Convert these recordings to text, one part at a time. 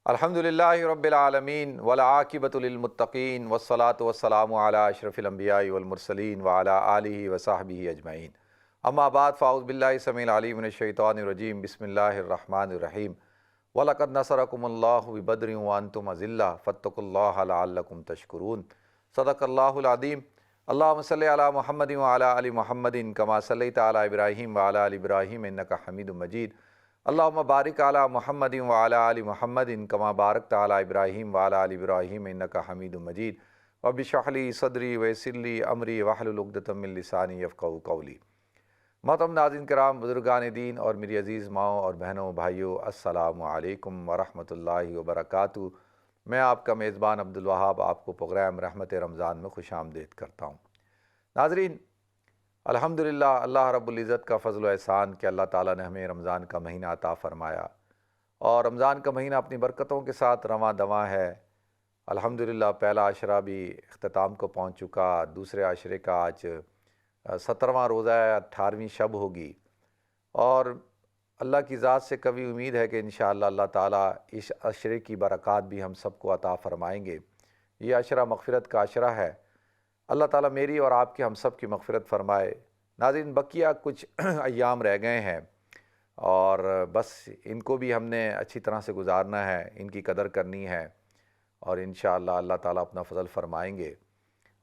الحمدللہ رب العالمین والعاقبۃ للمتقین والصلاۃ والسلام علی اشرف الانبیاء والمرسلین وعلی آلہ وصحبہ اجمعین، اما بعد فاعوذ باللہ السمیع العلیم من الشیطان الرجیم، بسم اللہ الرحمن الرحیم۔ وَلَقَدْ نَصَرَكُمُ اللَّهُ بِبَدْرٍ وَأَنْتُمْ أَذِلَّةٌ فَاتَّقُوا اللَّهَ لَعَلَّكُمْ تَشْكُرُونَ۔ صدق اللہ العظیم۔ اللہم صلی علی محمد وعلی آل محمد کما صلیت علی ابراہیم وعلی آل ابراہیم انک حمید مجید۔ اللہم بارک علی محمد وعلی آل محمد کما بارکت علی ابراہیم وعلی آل ابراہیم انک حمید مجید۔ رب اشرح لی صدری ویسر لی امری واحلل عقدۃ من لسانی یفقہوا قولی۔ محترم ناظرین کرام، بزرگان دین اور میری عزیز ماؤں اور بہنوں بھائیوں، السلام علیکم ورحمۃ اللہ وبرکاتہ۔ میں آپ کا میزبان عبدالوہاب آپ کو پروگرام رحمت رمضان میں خوش آمدید کرتا ہوں۔ ناظرین، الحمدللہ اللہ رب العزت کا فضل و احسان کہ اللہ تعالیٰ نے ہمیں رمضان کا مہینہ عطا فرمایا، اور رمضان کا مہینہ اپنی برکتوں کے ساتھ رواں دواں ہے۔ الحمدللہ پہلا عشرہ بھی اختتام کو پہنچ چکا، دوسرے عشرے کا آج 17واں روزہ ہے، 18ویں شب ہوگی، اور اللہ کی ذات سے کبھی امید ہے کہ انشاءاللہ اللہ تعالیٰ اس عشرے کی برکات بھی ہم سب کو عطا فرمائیں گے۔ یہ عشرہ مغفرت کا عشرہ ہے، اللہ تعالیٰ میری اور آپ کی ہم سب کی مغفرت فرمائے۔ ناظرین، بقیہ کچھ ایام رہ گئے ہیں، اور بس ان کو بھی ہم نے اچھی طرح سے گزارنا ہے، ان کی قدر کرنی ہے، اور انشاءاللہ اللہ تعالیٰ اپنا فضل فرمائیں گے۔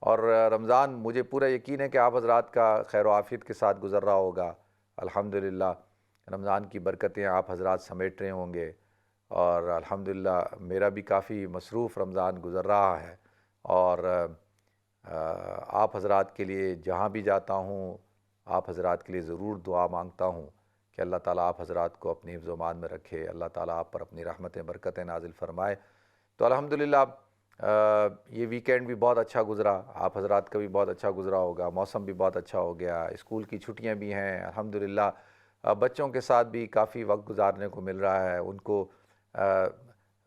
اور رمضان مجھے پورا یقین ہے کہ آپ حضرات کا خیر و عافیت کے ساتھ گزر رہا ہوگا۔ الحمدللہ رمضان کی برکتیں آپ حضرات سمیٹ رہے ہوں گے، اور الحمدللہ میرا بھی کافی مصروف رمضان گزر رہا ہے، اور آپ حضرات کے لیے جہاں بھی جاتا ہوں آپ حضرات کے لیے ضرور دعا مانگتا ہوں کہ اللہ تعالیٰ آپ حضرات کو اپنی حفظ و امان میں رکھے، اللہ تعالیٰ آپ پر اپنی رحمتیں برکتیں نازل فرمائے۔ تو الحمدللہ یہ ویکینڈ بھی بہت اچھا گزرا، آپ حضرات کا بھی بہت اچھا گزرا ہوگا، موسم بھی بہت اچھا ہو گیا، اسکول کی چھٹیاں بھی ہیں، الحمدللہ بچوں کے ساتھ بھی کافی وقت گزارنے کو مل رہا ہے، ان کو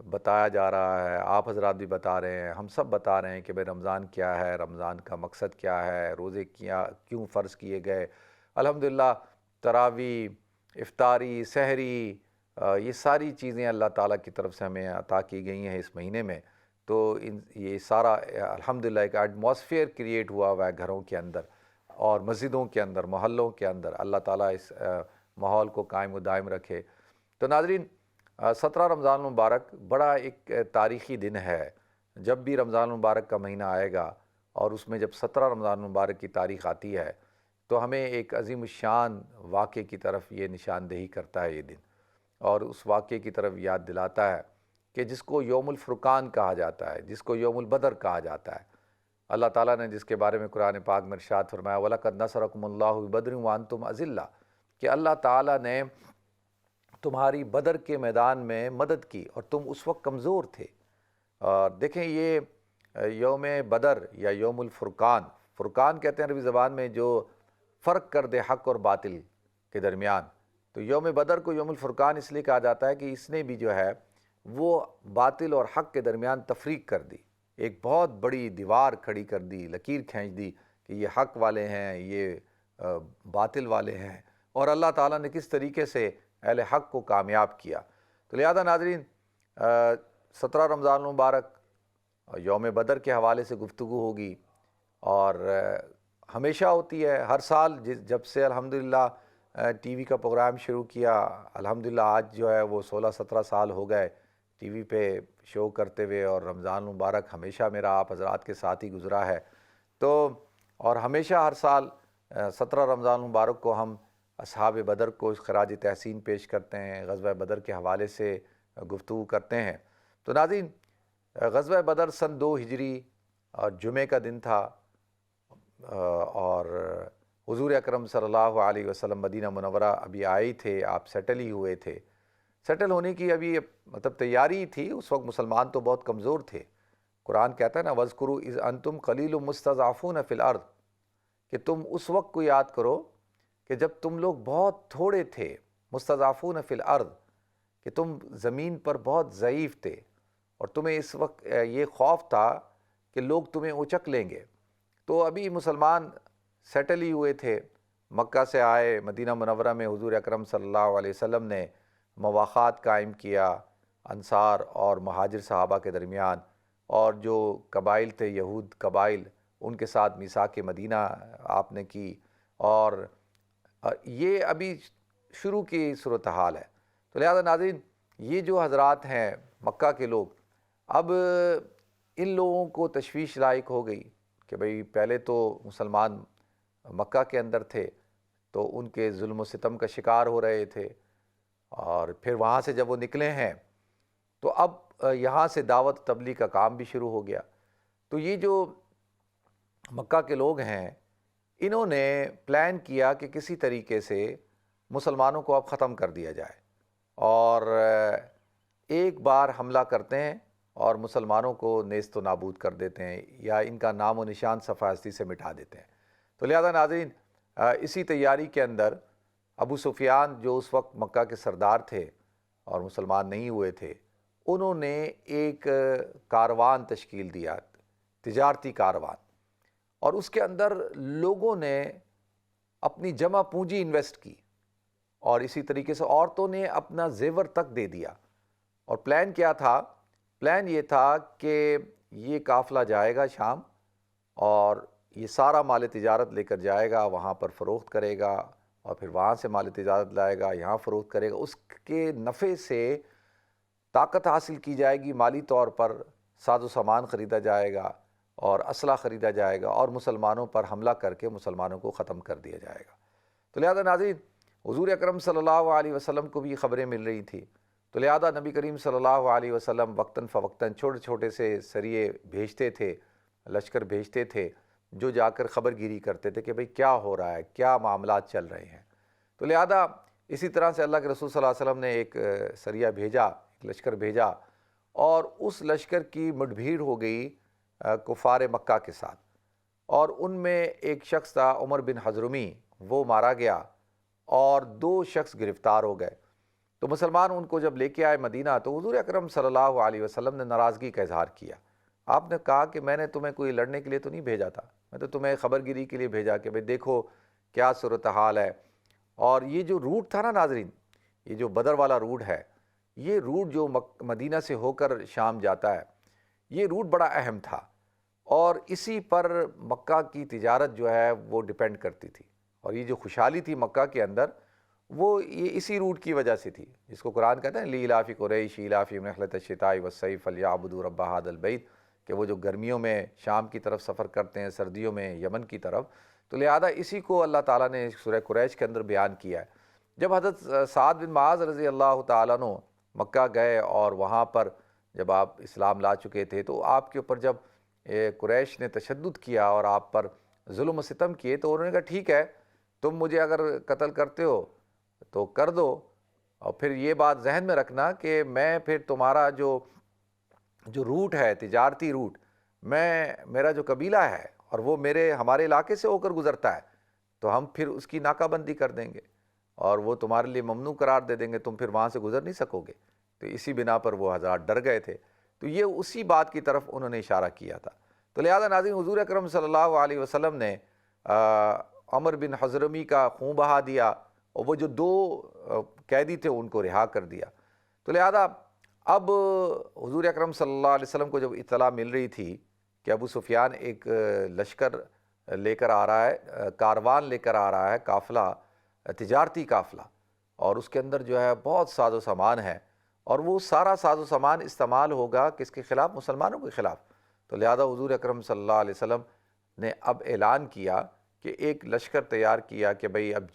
بتایا جا رہا ہے، آپ حضرات بھی بتا رہے ہیں، ہم سب بتا رہے ہیں کہ بھئی رمضان کیا ہے، رمضان کا مقصد کیا ہے، روزے کیوں فرض کیے گئے۔ الحمدللہ تراویح، افطاری، سحری، یہ ساری چیزیں اللہ تعالیٰ کی طرف سے ہمیں عطا کی گئی ہیں اس مہینے میں۔ تو یہ سارا الحمدللہ ایک ایٹماسفیئر کریٹ ہوا ہے گھروں کے اندر اور مسجدوں کے اندر، محلوں کے اندر۔ اللہ تعالیٰ اس ماحول کو قائم و دائم رکھے۔ تو ناظرین، 17 رمضان المبارک بڑا ایک تاریخی دن ہے۔ جب بھی رمضان المبارک کا مہینہ آئے گا اور اس میں جب 17 رمضان المبارک کی تاریخ آتی ہے تو ہمیں ایک عظیم الشان واقعے کی طرف یہ نشاندہی کرتا ہے یہ دن، اور اس واقعے کی طرف یاد دلاتا ہے کہ جس کو یوم الفرقان کہا جاتا ہے، جس کو یوم البدر کہا جاتا ہے۔ اللہ تعالیٰ نے جس کے بارے میں قرآن پاک میں ارشاد فرمایا وَلَقَدْ نَصَرَكُمُ اللَّهُ بِبَدْرٍ وَأَنْتُمْ أَذِلَّةٌ، کہ اللہ تعالیٰ نے تمہاری بدر کے میدان میں مدد کی اور تم اس وقت کمزور تھے۔ اور دیکھیں، یہ یوم بدر یا یوم الفرقان، فرقان کہتے ہیں عربی زبان میں جو فرق کر دے حق اور باطل کے درمیان، تو یوم بدر کو یوم الفرقان اس لیے کہا جاتا ہے کہ اس نے بھی جو ہے وہ باطل اور حق کے درمیان تفریق کر دی، ایک بہت بڑی دیوار کھڑی کر دی، لکیر کھینچ دی کہ یہ حق والے ہیں، یہ باطل والے ہیں، اور اللہ تعالیٰ نے کس طریقے سے اہل حق کو کامیاب کیا۔ تو لہذا ناظرین، 17 رمضان المبارک یوم بدر کے حوالے سے گفتگو ہوگی، اور ہمیشہ ہوتی ہے ہر سال، جب سے الحمدللہ ٹی وی کا پروگرام شروع کیا، الحمدللہ آج جو ہے وہ 16-17 سال ہو گئے ٹی وی پہ شو کرتے ہوئے، اور رمضان المبارک ہمیشہ میرا آپ حضرات کے ساتھ ہی گزرا ہے۔ تو اور ہمیشہ ہر سال 17 رمضان المبارک کو ہم اصحاب بدر کو خراج تحسین پیش کرتے ہیں، غزوہ بدر کے حوالے سے گفتگو کرتے ہیں۔ تو ناظرین، غزوہ بدر سن 2 ہجری اور جمعے کا دن تھا، اور حضور اکرم صلی اللہ علیہ وسلم مدینہ منورہ ابھی آئے تھے، آپ سیٹل ہی ہوئے تھے۔ سیٹل ہونے کی ابھی مطلب تیاری تھی، اس وقت مسلمان تو بہت کمزور تھے۔ قرآن کہتا ہے نا وَاذْكُرُوا إِذْ أَنْتُمْ قَلِيلٌ مُسْتَضْعَفُونَ فِي الْأَرْضِ، کہ تم اس وقت کو یاد کرو کہ جب تم لوگ بہت تھوڑے تھے، مستضعفون فی الارض، کہ تم زمین پر بہت ضعیف تھے، اور تمہیں اس وقت یہ خوف تھا کہ لوگ تمہیں اچک لیں گے۔ تو ابھی مسلمان سیٹل ہی ہوئے تھے، مکہ سے آئے، مدینہ منورہ میں حضور اکرم صلی اللہ علیہ وسلم نے مواخات قائم کیا انصار اور مہاجر صحابہ کے درمیان، اور جو قبائل تھے یہود قبائل، ان کے ساتھ میثاق مدینہ آپ نے کی، اور یہ ابھی شروع کی صورتحال ہے۔ تو لہذا ناظرین، یہ جو حضرات ہیں مکہ کے لوگ، اب ان لوگوں کو تشویش لاحق ہو گئی کہ بھئی پہلے تو مسلمان مکہ کے اندر تھے تو ان کے ظلم و ستم کا شکار ہو رہے تھے، اور پھر وہاں سے جب وہ نکلے ہیں تو اب یہاں سے دعوت تبلیغ کا کام بھی شروع ہو گیا۔ تو یہ جو مکہ کے لوگ ہیں، انہوں نے پلان کیا کہ کسی طریقے سے مسلمانوں کو اب ختم کر دیا جائے، اور ایک بار حملہ کرتے ہیں اور مسلمانوں کو نیست و نابود کر دیتے ہیں، یا ان کا نام و نشان صفحہ ہستی سے مٹا دیتے ہیں۔ تو لہذا ناظرین، اسی تیاری کے اندر ابو سفیان جو اس وقت مکہ کے سردار تھے اور مسلمان نہیں ہوئے تھے، انہوں نے ایک کاروان تشکیل دیا، تجارتی کاروان، اور اس کے اندر لوگوں نے اپنی جمع پونجی انویسٹ کی، اور اسی طریقے سے عورتوں نے اپنا زیور تک دے دیا۔ اور پلان کیا تھا؟ پلان یہ تھا کہ یہ قافلہ جائے گا شام، اور یہ سارا مال تجارت لے کر جائے گا، وہاں پر فروخت کرے گا، اور پھر وہاں سے مال تجارت لائے گا، یہاں فروخت کرے گا، اس کے نفع سے طاقت حاصل کی جائے گی، مالی طور پر ساز و سامان خریدا جائے گا اور اسلحہ خریدا جائے گا، اور مسلمانوں پر حملہ کر کے مسلمانوں کو ختم کر دیا جائے گا۔ تو لہذا ناظرین، حضور اکرم صلی اللہ علیہ وسلم کو بھی یہ خبریں مل رہی تھی، تو لہذا نبی کریم صلی اللہ علیہ وسلم وقتاً فوقتاً چھوٹے چھوٹے سے سریے بھیجتے تھے، لشکر بھیجتے تھے، جو جا کر خبر گیری کرتے تھے کہ بھئی کیا ہو رہا ہے، کیا معاملات چل رہے ہیں۔ تو لہذا اسی طرح سے اللہ کے رسول صلی اللہ علیہ وسلم نے ایک سریہ بھیجا، ایک لشکر بھیجا، اور اس لشکر کی مٹ بھیڑ ہو گئی کفار مکہ کے ساتھ، اور ان میں ایک شخص تھا عمر بن حضرمی، وہ مارا گیا، اور 2 شخص گرفتار ہو گئے۔ تو مسلمان ان کو جب لے کے آئے مدینہ، تو حضور اکرم صلی اللہ علیہ وسلم نے ناراضگی کا اظہار کیا۔ آپ نے کہا کہ میں نے تمہیں کوئی لڑنے کے لیے تو نہیں بھیجا تھا، میں تو تمہیں خبر گیری کے لیے بھیجا کہ بھئی دیکھو کیا صورتحال ہے۔ اور یہ جو روٹ تھا نا ناظرین، یہ جو بدر والا روٹ ہے، یہ روٹ جو مدینہ سے ہو کر شام جاتا ہے، یہ روٹ بڑا اہم تھا، اور اسی پر مکہ کی تجارت جو ہے وہ ڈیپینڈ کرتی تھی، اور یہ جو خوشحالی تھی مکہ کے اندر، وہ یہ اسی روٹ کی وجہ سے تھی، جس کو قرآن کہتا ہے لِإِيلَافِ قُرَيْشٍ إِيلَافِهِمْ رِحْلَةَ الشِّتَاءِ وَالصَّيْفِ فَلْيَعْبُدُوا رَبَّ هَٰذَا الْبَيْتِ، کہ وہ جو گرمیوں میں شام کی طرف سفر کرتے ہیں، سردیوں میں یمن کی طرف، تو لہذا اسی کو اللہ تعالیٰ نے سورہ قریش کے اندر بیان کیا ہے۔ جب حضرت سعد بن معاذ رضی اللہ تعالیٰ عنہ مکہ گئے، اور وہاں پر جب آپ اسلام لا چکے تھے، تو آپ کے اوپر جب قریش نے تشدد کیا اور آپ پر ظلم و ستم کیے، تو انہوں نے کہا ٹھیک ہے، تم مجھے اگر قتل کرتے ہو تو کر دو، اور پھر یہ بات ذہن میں رکھنا کہ میں پھر تمہارا جو روٹ ہے، تجارتی روٹ، میرا جو قبیلہ ہے اور وہ ہمارے علاقے سے ہو کر گزرتا ہے، تو ہم پھر اس کی ناکہ بندی کر دیں گے، اور وہ تمہارے لیے ممنوع قرار دے دیں گے، تم پھر وہاں سے گزر نہیں سکو گے۔ تو اسی بنا پر وہ حضرات ڈر گئے تھے، تو یہ اسی بات کی طرف انہوں نے اشارہ کیا تھا۔ تو لہذا ناظرین، حضور اکرم صلی اللہ علیہ وسلم نے عمر بن حضرمی کا خون بہا دیا، اور وہ جو 2 قیدی تھے ان کو رہا کر دیا۔ تو لہذا اب حضور اکرم صلی اللہ علیہ وسلم کو جب اطلاع مل رہی تھی کہ ابو سفیان ایک لشکر لے کر آ رہا ہے، کاروان لے کر آ رہا ہے، قافلہ، تجارتی قافلہ، اور اس کے اندر جو ہے بہت ساز و سامان ہے، اور وہ سارا ساز و سامان استعمال ہوگا کس کے خلاف؟ مسلمانوں کے خلاف۔ تو لہذا حضور اکرم صلی اللہ علیہ وسلم نے اب اعلان کیا کہ ایک لشکر تیار کیا کہ بھئی اب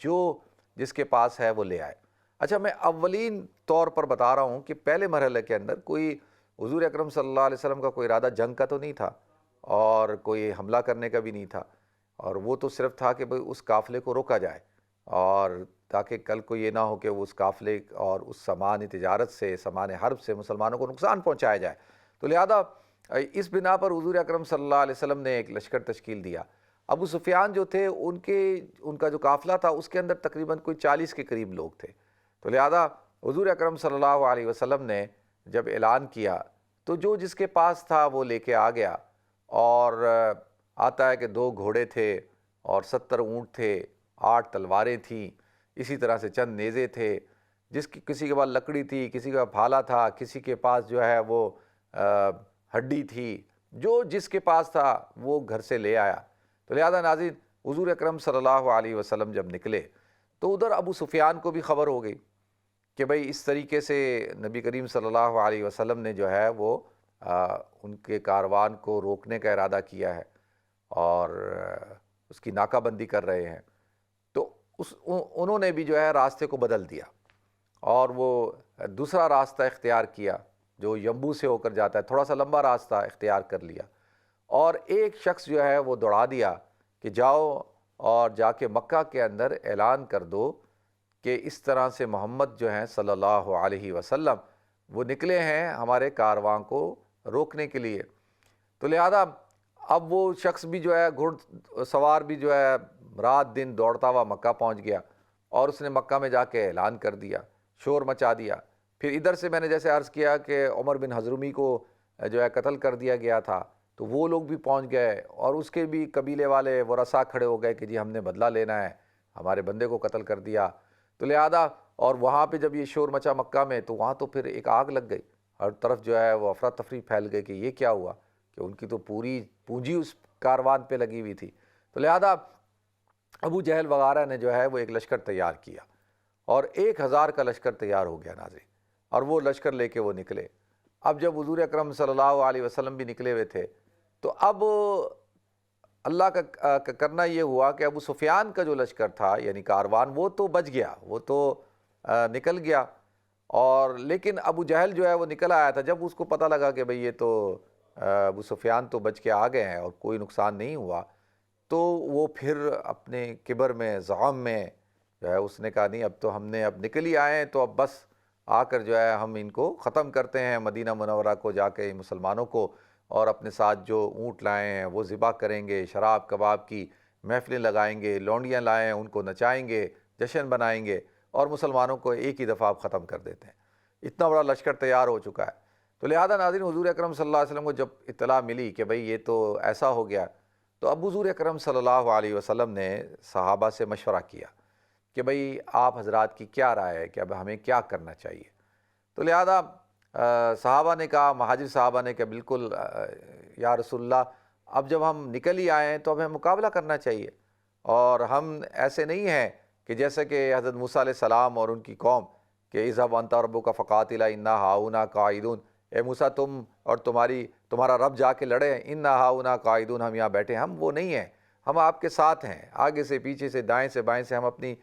جس کے پاس ہے وہ لے آئے۔ اچھا، میں اولین طور پر بتا رہا ہوں کہ پہلے مرحلے کے اندر کوئی حضور اکرم صلی اللہ علیہ وسلم کا کوئی ارادہ جنگ کا تو نہیں تھا، اور کوئی حملہ کرنے کا بھی نہیں تھا، اور وہ تو صرف تھا کہ بھئی اس قافلے کو روکا جائے، اور تاکہ کل کو یہ نہ ہو کہ اس قافلے اور اس سامان تجارت سے، سامان حرب سے مسلمانوں کو نقصان پہنچایا جائے۔ تو لہذا اس بنا پر حضور اکرم صلی اللہ علیہ وسلم نے ایک لشکر تشکیل دیا۔ ابو سفیان جو تھے ان کا جو قافلہ تھا اس کے اندر تقریباً کوئی 40 کے قریب لوگ تھے۔ تو لہذا حضور اکرم صلی اللہ علیہ وسلم نے جب اعلان کیا تو جو جس کے پاس تھا وہ لے کے آ گیا، اور آتا ہے کہ 2 گھوڑے تھے اور 70 اونٹ تھے، 8 تلواریں تھیں، اسی طرح سے چند نیزے تھے، کسی کے پاس لکڑی تھی، کسی کے پاس بھالا تھا، کسی کے پاس جو ہے وہ ہڈی تھی، جو جس کے پاس تھا وہ گھر سے لے آیا۔ تو لہذا ناظرین، حضور اکرم صلی اللہ علیہ وسلم جب نکلے تو ادھر ابو سفیان کو بھی خبر ہو گئی کہ بھئی اس طریقے سے نبی کریم صلی اللہ علیہ وسلم نے جو ہے وہ ان کے کاروان کو روکنے کا ارادہ کیا ہے اور اس کی ناکہ بندی کر رہے ہیں۔ تو انہوں نے بھی جو ہے راستے کو بدل دیا اور وہ دوسرا راستہ اختیار کیا جو یمبو سے ہو کر جاتا ہے، تھوڑا سا لمبا راستہ اختیار کر لیا، اور ایک شخص جو ہے وہ دوڑا دیا کہ جاؤ اور جا کے مکہ کے اندر اعلان کر دو کہ اس طرح سے محمد جو ہیں صلی اللہ علیہ وسلم وہ نکلے ہیں ہمارے کارواں کو روکنے کے لیے۔ تو لہذا اب وہ شخص بھی جو ہے گھڑ سوار بھی جو ہے رات دن دوڑتا ہوا مکہ پہنچ گیا، اور اس نے مکہ میں جا کے اعلان کر دیا، شور مچا دیا۔ پھر ادھر سے میں نے جیسے عرض کیا کہ عمر بن حضرمی کو جو ہے قتل کر دیا گیا تھا، تو وہ لوگ بھی پہنچ گئے، اور اس کے بھی قبیلے والے ورثاء کھڑے ہو گئے کہ جی ہم نے بدلہ لینا ہے، ہمارے بندے کو قتل کر دیا۔ تو لہذا اور وہاں پہ جب یہ شور مچا مکہ میں، تو وہاں تو پھر ایک آگ لگ گئی، ہر طرف جو ہے وہ افراتفری پھیل گئی کہ یہ کیا ہوا، کہ ان کی تو پوری پونجی اس کاروان پہ لگی ہوئی تھی۔ تو لہذا ابو جہل وغیرہ نے جو ہے وہ ایک لشکر تیار کیا، اور 1000 کا لشکر تیار ہو گیا ناظرین، اور وہ لشکر لے کے وہ نکلے۔ اب جب حضور اکرم صلی اللہ علیہ وسلم بھی نکلے ہوئے تھے، تو اب اللہ کا کرنا یہ ہوا کہ ابو سفیان کا جو لشکر تھا یعنی کاروان، وہ تو بچ گیا، وہ تو نکل گیا، اور لیکن ابو جہل جو ہے وہ نکل آیا تھا۔ جب اس کو پتہ لگا کہ بھئی یہ تو ابو سفیان تو بچ کے آ گئے ہیں اور کوئی نقصان نہیں ہوا، تو وہ پھر اپنے کبر میں، زعم میں جو ہے اس نے کہا نہیں، اب تو ہم نے اب نکل ہی آئے ہیں، تو اب بس آ کر جو ہے ہم ان کو ختم کرتے ہیں، مدینہ منورہ کو جا کے مسلمانوں کو، اور اپنے ساتھ جو اونٹ لائے ہیں وہ ذبح کریں گے، شراب کباب کی محفلیں لگائیں گے، لونڈیاں لائیں ہیں ان کو نچائیں گے، جشن بنائیں گے، اور مسلمانوں کو ایک ہی دفعہ ختم کر دیتے ہیں۔ اتنا بڑا لشکر تیار ہو چکا ہے۔ تو لہذا ناظرین، حضور اکرم صلی اللہ علیہ وسلم کو جب اطلاع ملی کہ بھئی یہ تو ایسا ہو گیا، تو اب حضور اکرم صلی اللہ علیہ وسلم نے صحابہ سے مشورہ کیا کہ بھئی آپ حضرات کی کیا رائے ہے کہ اب ہمیں کیا کرنا چاہیے۔ تو لہذا صحابہ نے کہا، مہاجر صحابہ نے کہ بالکل یا رسول اللہ، اب جب ہم نکل ہی آئے ہیں تو اب ہمیں مقابلہ کرنا چاہیے، اور ہم ایسے نہیں ہیں کہ جیسے کہ حضرت موسیٰ علیہ السلام اور ان کی قوم کہ اذهب انت وربک فقاتلا انا ہاہنا قاعدون، اے موسیٰ تم اور تمہارا رب جا کے لڑے، انا ہاہنا قاعدون، ہم یہاں بیٹھے ہیں۔ ہم وہ نہیں ہیں، ہم آپ کے ساتھ ہیں، آگے سے پیچھے سے دائیں سے بائیں سے ہم اپنی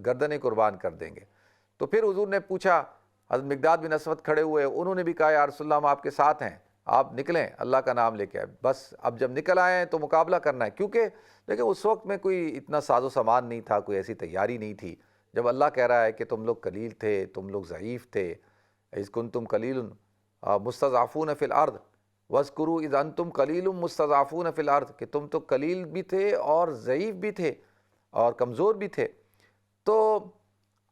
گردنیں قربان کر دیں گے۔ تو پھر حضور نے پوچھا، حضرت مقداد بن اسود کھڑے ہوئے، انہوں نے بھی کہا یا رسول اللہ ہم آپ کے ساتھ ہیں، آپ نکلیں اللہ کا نام لے کے۔ بس اب جب نکل آئے ہیں تو مقابلہ کرنا ہے، کیونکہ دیکھیں اس وقت میں کوئی اتنا ساز و سامان نہیں تھا، کوئی ایسی تیاری نہیں تھی۔ جب اللہ کہہ رہا ہے کہ تم لوگ قلیل تھے، تم لوگ ضعیف تھے، اذ کنتم قلیل مستضعفون فی الارض واذکروا اذ انتم قلیل مستضعفون فی الارض، کہ تم تو قلیل بھی تھے اور ضعیف بھی تھے اور کمزور بھی تھے۔ تو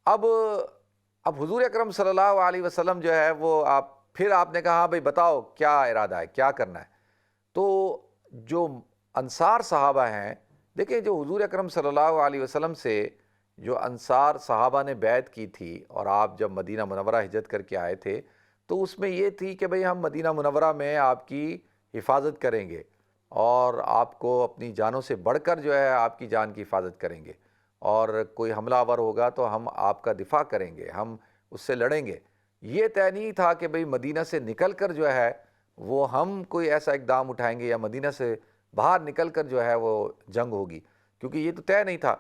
اب حضور اکرم صلی اللہ علیہ وسلم جو ہے وہ پھر آپ نے کہا ہاں بھئی بتاؤ کیا ارادہ ہے، کیا کرنا ہے۔ تو جو انصار صحابہ ہیں، دیکھیں جو حضور اکرم صلی اللہ علیہ وسلم سے جو انصار صحابہ نے بیعت کی تھی، اور آپ جب مدینہ منورہ ہجرت کر کے آئے تھے، تو اس میں یہ تھی کہ بھئی ہم مدینہ منورہ میں آپ کی حفاظت کریں گے، اور آپ کو اپنی جانوں سے بڑھ کر جو ہے آپ کی جان کی حفاظت کریں گے، اور کوئی حملہ آور ہوگا تو ہم آپ کا دفاع کریں گے، ہم اس سے لڑیں گے۔ یہ طے نہیں تھا کہ بھئی مدینہ سے نکل کر جو ہے وہ ہم کوئی ایسا اقدام اٹھائیں گے یا مدینہ سے باہر نکل کر جو ہے وہ جنگ ہوگی، کیونکہ یہ تو طے نہیں تھا۔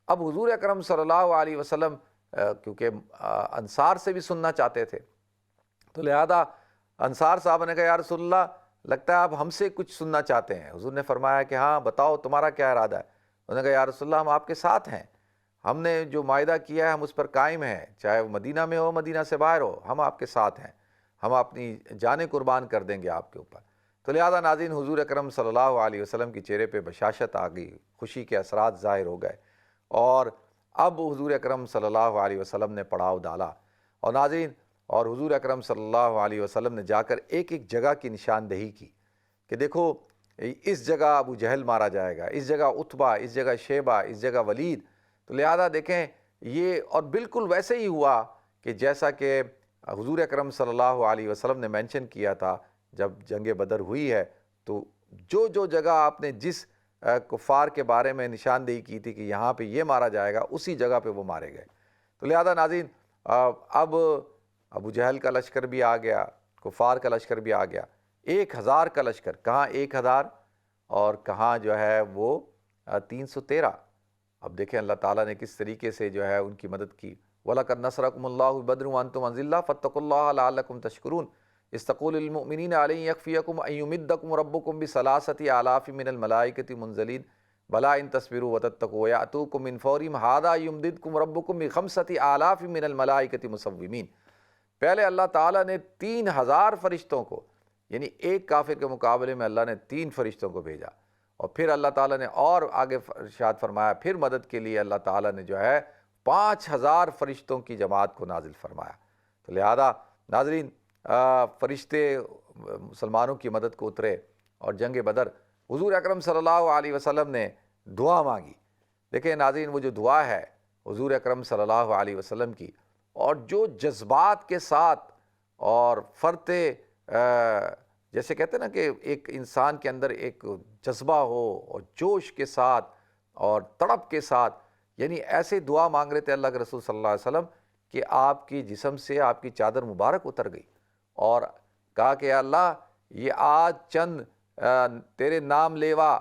اب حضور اکرم صلی اللہ علیہ وسلم کیونکہ انصار سے بھی سننا چاہتے تھے، تو لہذا انصار صاحب نے کہا یا رسول اللہ لگتا ہے آپ ہم سے کچھ سننا چاہتے ہیں۔ حضور نے فرمایا کہ ہاں بتاؤ تمہارا کیا ارادہ ہے۔ انہوں نے کہا یا رسول اللہ ہم آپ کے ساتھ ہیں، ہم نے جو معاہدہ کیا ہے ہم اس پر قائم ہیں، چاہے وہ مدینہ میں ہو مدینہ سے باہر ہو، ہم آپ کے ساتھ ہیں، ہم اپنی جانیں قربان کر دیں گے آپ کے اوپر۔ تو لہذا ناظرین، حضور اکرم صلی اللہ علیہ وسلم کی چہرے پہ بشاشت آ گئی، خوشی کے اثرات ظاہر ہو گئے، اور اب حضور اکرم صلی اللہ علیہ وسلم نے پڑاؤ ڈالا۔ اور ناظرین، اور حضور اکرم صلی اللہ علیہ وسلم نے جا کر ایک ایک جگہ کی نشاندہی کی کہ دیکھو اس جگہ ابو جہل مارا جائے گا، اس جگہ عتبہ، اس جگہ شیبہ، اس جگہ ولید۔ تو لہذا دیکھیں یہ، اور بالکل ویسے ہی ہوا کہ جیسا کہ حضور اکرم صلی اللہ علیہ وسلم نے مینشن کیا تھا جب جنگ بدر ہوئی ہے، تو جو جو جگہ آپ نے جس کفار کے بارے میں نشاندہی کی تھی کہ یہاں پہ یہ مارا جائے گا، اسی جگہ پہ وہ مارے گئے۔ تو لہذا ناظرین، اب ابو جہل کا لشکر بھی آ گیا، کفار کا لشکر بھی آ گیا، 1000 کا لشکر، کہاں 1000 اور کہاں جو ہے وہ 313۔ اب دیکھیں اللہ تعالیٰ نے کس طریقے سے جو ہے ان کی مدد کی۔ وَلَقَدْ نَصْرَكُمُ اللَّهُ بِبَدْرٍ وَأَنْتُمْ أَذِلَّةٌ فَاتَّقُوا اللَّهَ لَعَلَّكُمْ تَشْكُرُونَ إِذْ تَقُولُ لِلْمُؤْمِنِينَ أَلَن يَكْفِيَكُمْ أَن يُمِدَّكُمْ رَبُّكُمْ بِثَلَاثَةِ آلَافٍ مِّنَ الْمَلَائِكَةِ مُنزَلِينَ بَلَىٰ إِن تَصْبِرُوا وَتَتَّقُوا وَيَأْتُوكُم مِّن فَوْرِهِمْ هَٰذَا يُمْدِدْكُمْ رَبُّكُم بِخَمْسَةِ آلَافٍ مِّنَ الْمَلَائِكَةِ مُصَوِّمِينَ۔ پہلے اللہ تعالیٰ نے 3000 فرشتوں کو، یعنی ایک کافر کے مقابلے میں اللہ نے 3 فرشتوں کو بھیجا، اور پھر اللہ تعالیٰ نے اور آگے ارشاد فرمایا، پھر مدد کے لیے اللہ تعالیٰ نے جو ہے 5000 فرشتوں کی جماعت کو نازل فرمایا۔ تو لہذا ناظرین، فرشتے مسلمانوں کی مدد کو اترے، اور جنگ بدر حضور اکرم صلی اللہ علیہ وسلم نے دعا مانگی۔ دیکھیں ناظرین، وہ جو دعا ہے حضور اکرم صلی اللہ علیہ وسلم کی، اور جو جذبات کے ساتھ اور فرتے جیسے کہتے ہیں نا کہ ایک انسان کے اندر ایک جذبہ ہو اور جوش کے ساتھ اور تڑپ کے ساتھ، یعنی ایسے دعا مانگ رہے تھے اللہ کے رسول صلی اللہ علیہ وسلم کہ آپ کی جسم سے آپ کی چادر مبارک اتر گئی، اور کہا کہ یا اللہ، یہ آج چند تیرے نام لیوا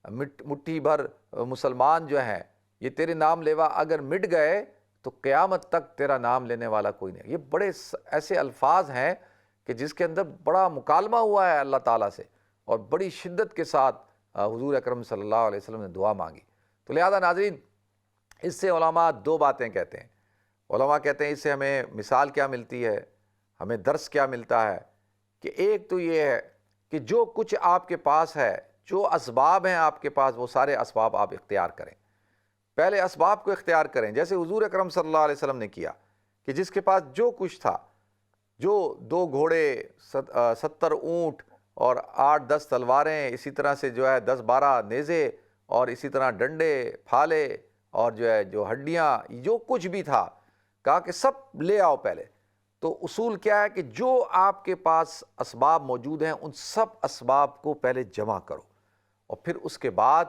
مٹھی بھر مسلمان جو ہیں، یہ تیرے نام لیوا اگر مٹ گئے تو قیامت تک تیرا نام لینے والا کوئی نہیں۔ یہ بڑے ایسے الفاظ ہیں کہ جس کے اندر بڑا مکالمہ ہوا ہے اللہ تعالیٰ سے، اور بڑی شدت کے ساتھ حضور اکرم صلی اللہ علیہ وسلم نے دعا مانگی۔ تو لہذا ناظرین، اس سے علماء 2 باتیں کہتے ہیں۔ علماء کہتے ہیں اس سے ہمیں مثال کیا ملتی ہے، ہمیں درس کیا ملتا ہے، کہ ایک تو یہ ہے کہ جو کچھ آپ کے پاس ہے، جو اسباب ہیں آپ کے پاس، وہ سارے اسباب آپ اختیار کریں۔ پہلے اسباب کو اختیار کریں، جیسے حضور اکرم صلی اللہ علیہ وسلم نے کیا کہ جس کے پاس جو کچھ تھا، جو 2 گھوڑے، 70 اونٹ اور 8-10 تلواریں، اسی طرح سے جو ہے 10-12 نیزے، اور اسی طرح ڈنڈے، پھالے، اور جو ہے جو ہڈیاں، جو کچھ بھی تھا، کہا کہ سب لے آؤ پہلے۔ تو اصول کیا ہے کہ جو آپ کے پاس اسباب موجود ہیں ان سب اسباب کو پہلے جمع کرو، اور پھر اس کے بعد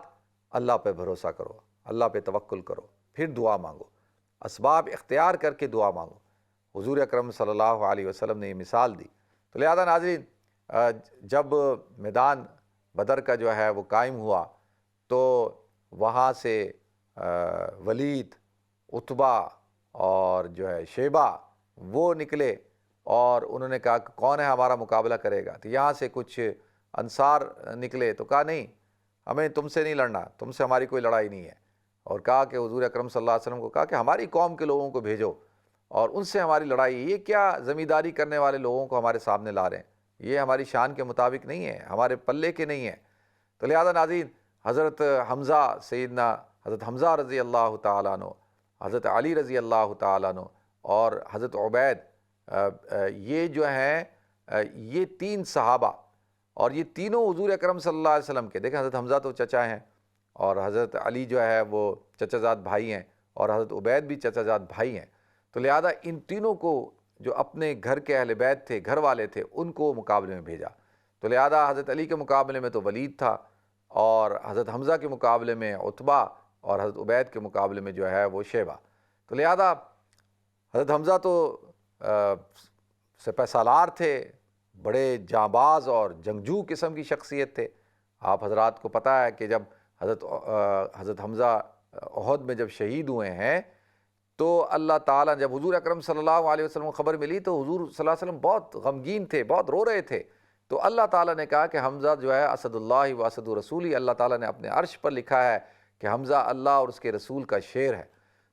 اللہ پہ بھروسہ کرو، اللہ پہ توکل کرو، پھر دعا مانگو، اسباب اختیار کر کے دعا مانگو۔ حضور اکرم صلی اللہ علیہ وسلم نے یہ مثال دی۔ تو لہذا ناظرین، جب میدان بدر کا جو ہے وہ قائم ہوا، تو وہاں سے ولید، عتبہ اور جو ہے شیبہ وہ نکلے، اور انہوں نے کہا کہ کون ہے ہمارا مقابلہ کرے گا؟ تو یہاں سے کچھ انصار نکلے، تو کہا نہیں، ہمیں تم سے نہیں لڑنا، تم سے ہماری کوئی لڑائی نہیں ہے۔ اور کہا کہ حضور اکرم صلی اللہ علیہ وسلم کو کہا کہ ہماری قوم کے لوگوں کو بھیجو اور ان سے ہماری لڑائی، یہ کیا زمینداری کرنے والے لوگوں کو ہمارے سامنے لا رہے ہیں، یہ ہماری شان کے مطابق نہیں ہے، ہمارے پلے کے نہیں ہیں۔ تو لہذا ناظرین، حضرت حمزہ، سیدنا حضرت حمزہ رضی اللہ تعالیٰ عنہ، حضرت علی رضی اللہ تعالیٰ عنہ، اور حضرت عبید، یہ جو ہیں یہ 3 صحابہ، اور یہ تینوں حضور اکرم صلی اللہ علیہ وسلم کے، دیکھیں حضرت حمزہ تو چچا ہیں، اور حضرت علی جو ہے وہ چچا زاد بھائی ہیں، اور حضرت عبید بھی چچا زاد بھائی ہیں۔ تو لہذا ان تینوں کو جو اپنے گھر کے اہل بیت تھے، گھر والے تھے، ان کو مقابلے میں بھیجا۔ تو لہذا حضرت علی کے مقابلے میں تو ولید تھا، اور حضرت حمزہ کے مقابلے میں عتبہ، اور حضرت عبید کے مقابلے میں جو ہے وہ شیبہ۔ تو لہذا حضرت حمزہ تو سپہ سالار تھے، بڑے جانباز اور جنگجو قسم کی شخصیت تھے۔ آپ حضرات کو پتہ ہے کہ جب حضرت حمزہ احد میں جب شہید ہوئے ہیں، تو اللہ تعالیٰ، جب حضور اکرم صلی اللہ علیہ وسلم کو خبر ملی تو حضور صلی اللہ علیہ وسلم بہت غمگین تھے، بہت رو رہے تھے۔ تو اللہ تعالیٰ نے کہا کہ حمزہ جو ہے اسد اللہ و اسد رسولی، اللہ تعالیٰ نے اپنے عرش پر لکھا ہے کہ حمزہ اللہ اور اس کے رسول کا شیر ہے۔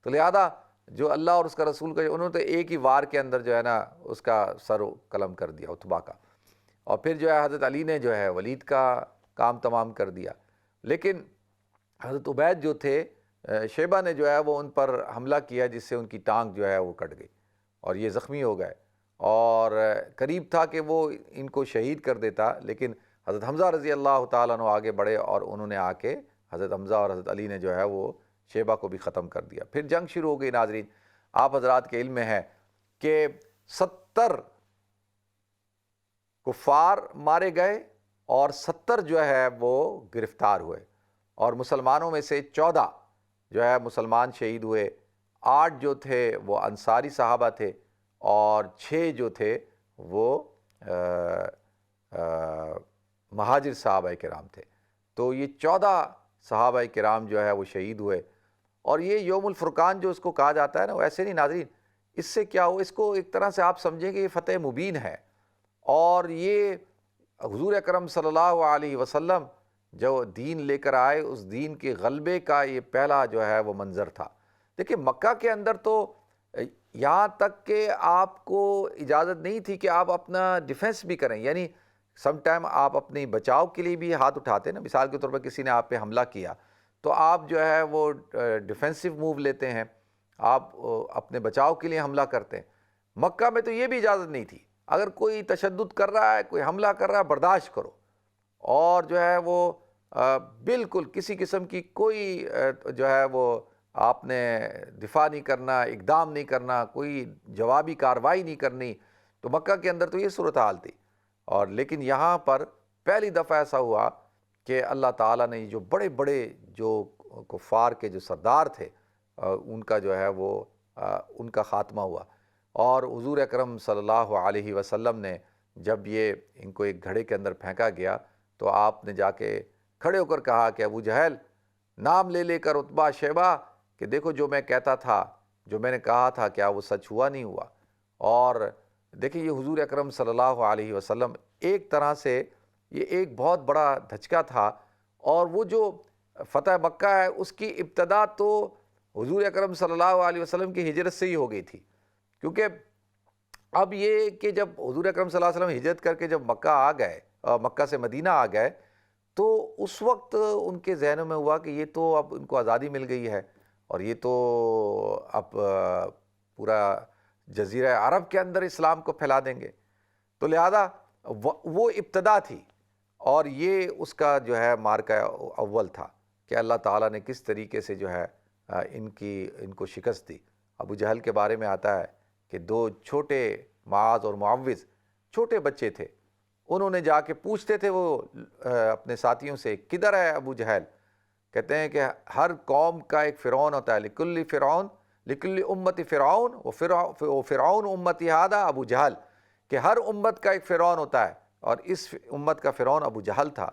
تو لہذا جو اللہ اور اس کا رسول کا، انہوں نے تو ایک ہی وار کے اندر جو ہے نا اس کا سر قلم کر دیا عتبہ کا، اور پھر جو ہے حضرت علی نے جو ہے ولید کا کام تمام کر دیا. لیکن حضرت عبید جو تھے، شیبہ نے جو ہے وہ ان پر حملہ کیا، جس سے ان کی ٹانگ جو ہے وہ کٹ گئی اور یہ زخمی ہو گئے، اور قریب تھا کہ وہ ان کو شہید کر دیتا. لیکن حضرت حمزہ رضی اللہ تعالیٰ عنہ آگے بڑھے اور انہوں نے آ کے حضرت حمزہ اور حضرت علی نے جو ہے وہ شیبہ کو بھی ختم کر دیا. پھر جنگ شروع ہو گئی. ناظرین، آپ حضرات کے علم میں ہے کہ 70 کفار مارے گئے اور 70 جو ہے وہ گرفتار ہوئے، اور مسلمانوں میں سے 14 جو ہے مسلمان شہید ہوئے. 8 جو تھے وہ انصاری صحابہ تھے، اور 6 جو تھے وہ مہاجر صحابہ کرام تھے. تو یہ 14 صحابہ کرام جو ہے وہ شہید ہوئے. اور یہ یوم الفرقان جو اس کو کہا جاتا ہے نا، وہ ایسے نہیں ناظرین، اس سے کیا ہو، اس کو ایک طرح سے آپ سمجھیں کہ یہ فتح مبین ہے، اور یہ حضور اکرم صلی اللہ علیہ وسلم جو دین لے کر آئے، اس دین کے غلبے کا یہ پہلا جو ہے وہ منظر تھا. دیکھیں مکہ کے اندر تو یہاں تک کہ آپ کو اجازت نہیں تھی کہ آپ اپنا ڈیفنس بھی کریں، یعنی سم ٹائم آپ اپنی بچاؤ کے لیے بھی ہاتھ اٹھاتے ہیں نا. مثال کے طور پر کسی نے آپ پہ حملہ کیا تو آپ جو ہے وہ ڈیفینسو موو لیتے ہیں، آپ اپنے بچاؤ کے لیے حملہ کرتے ہیں. مکہ میں تو یہ بھی اجازت نہیں تھی. اگر کوئی تشدد کر رہا ہے، کوئی حملہ کر رہا ہے، برداشت کرو، اور جو ہے وہ بالکل کسی قسم کی کوئی جو ہے وہ آپ نے دفاع نہیں کرنا، اقدام نہیں کرنا، کوئی جوابی کارروائی نہیں کرنی. تو مکہ کے اندر تو یہ صورتحال تھی. اور لیکن یہاں پر پہلی دفعہ ایسا ہوا کہ اللہ تعالیٰ نے جو بڑے بڑے جو کفار کے جو سردار تھے، ان کا جو ہے وہ ان کا خاتمہ ہوا. اور حضور اکرم صلی اللہ علیہ وسلم نے جب یہ ان کو ایک گھڑے کے اندر پھینکا گیا تو آپ نے جا کے کھڑے ہو کر کہا کہ ابو جہل، نام لے لے کر عتبہ، شیبہ، کہ دیکھو جو میں کہتا تھا، جو میں نے کہا تھا، کیا وہ سچ ہوا نہیں ہوا؟ اور دیکھیں یہ حضور اکرم صلی اللہ علیہ وسلم ایک طرح سے یہ ایک بہت بڑا دھچکا تھا. اور وہ جو فتح مکہ ہے اس کی ابتدا تو حضور اکرم صلی اللہ علیہ وسلم کی ہجرت سے ہی ہو گئی تھی، کیونکہ اب یہ کہ جب حضور اکرم صلی اللہ علیہ وسلم ہجرت کر کے جب مکہ آ گئے، مکہ سے مدینہ آ گئے، تو اس وقت ان کے ذہنوں میں ہوا کہ یہ تو اب ان کو آزادی مل گئی ہے، اور یہ تو اب پورا جزیرہ عرب کے اندر اسلام کو پھیلا دیں گے. تو لہذا وہ ابتدا تھی، اور یہ اس کا جو ہے مارکہ اول تھا کہ اللہ تعالیٰ نے کس طریقے سے جو ہے ان کو شکست دی. ابو جہل کے بارے میں آتا ہے کہ 2 چھوٹے معاذ اور معوذ چھوٹے بچے تھے، انہوں نے جا کے پوچھتے تھے وہ اپنے ساتھیوں سے، کدھر ہے ابو جہل؟ کہتے ہیں کہ ہر قوم کا ایک فرعون ہوتا ہے، لکل فرعون لکل امت فرعون و فرعون امتی ہادہ ابو جہل، کہ ہر امت کا ایک فرعون ہوتا ہے، اور اس امت کا فرعون ابو جہل تھا.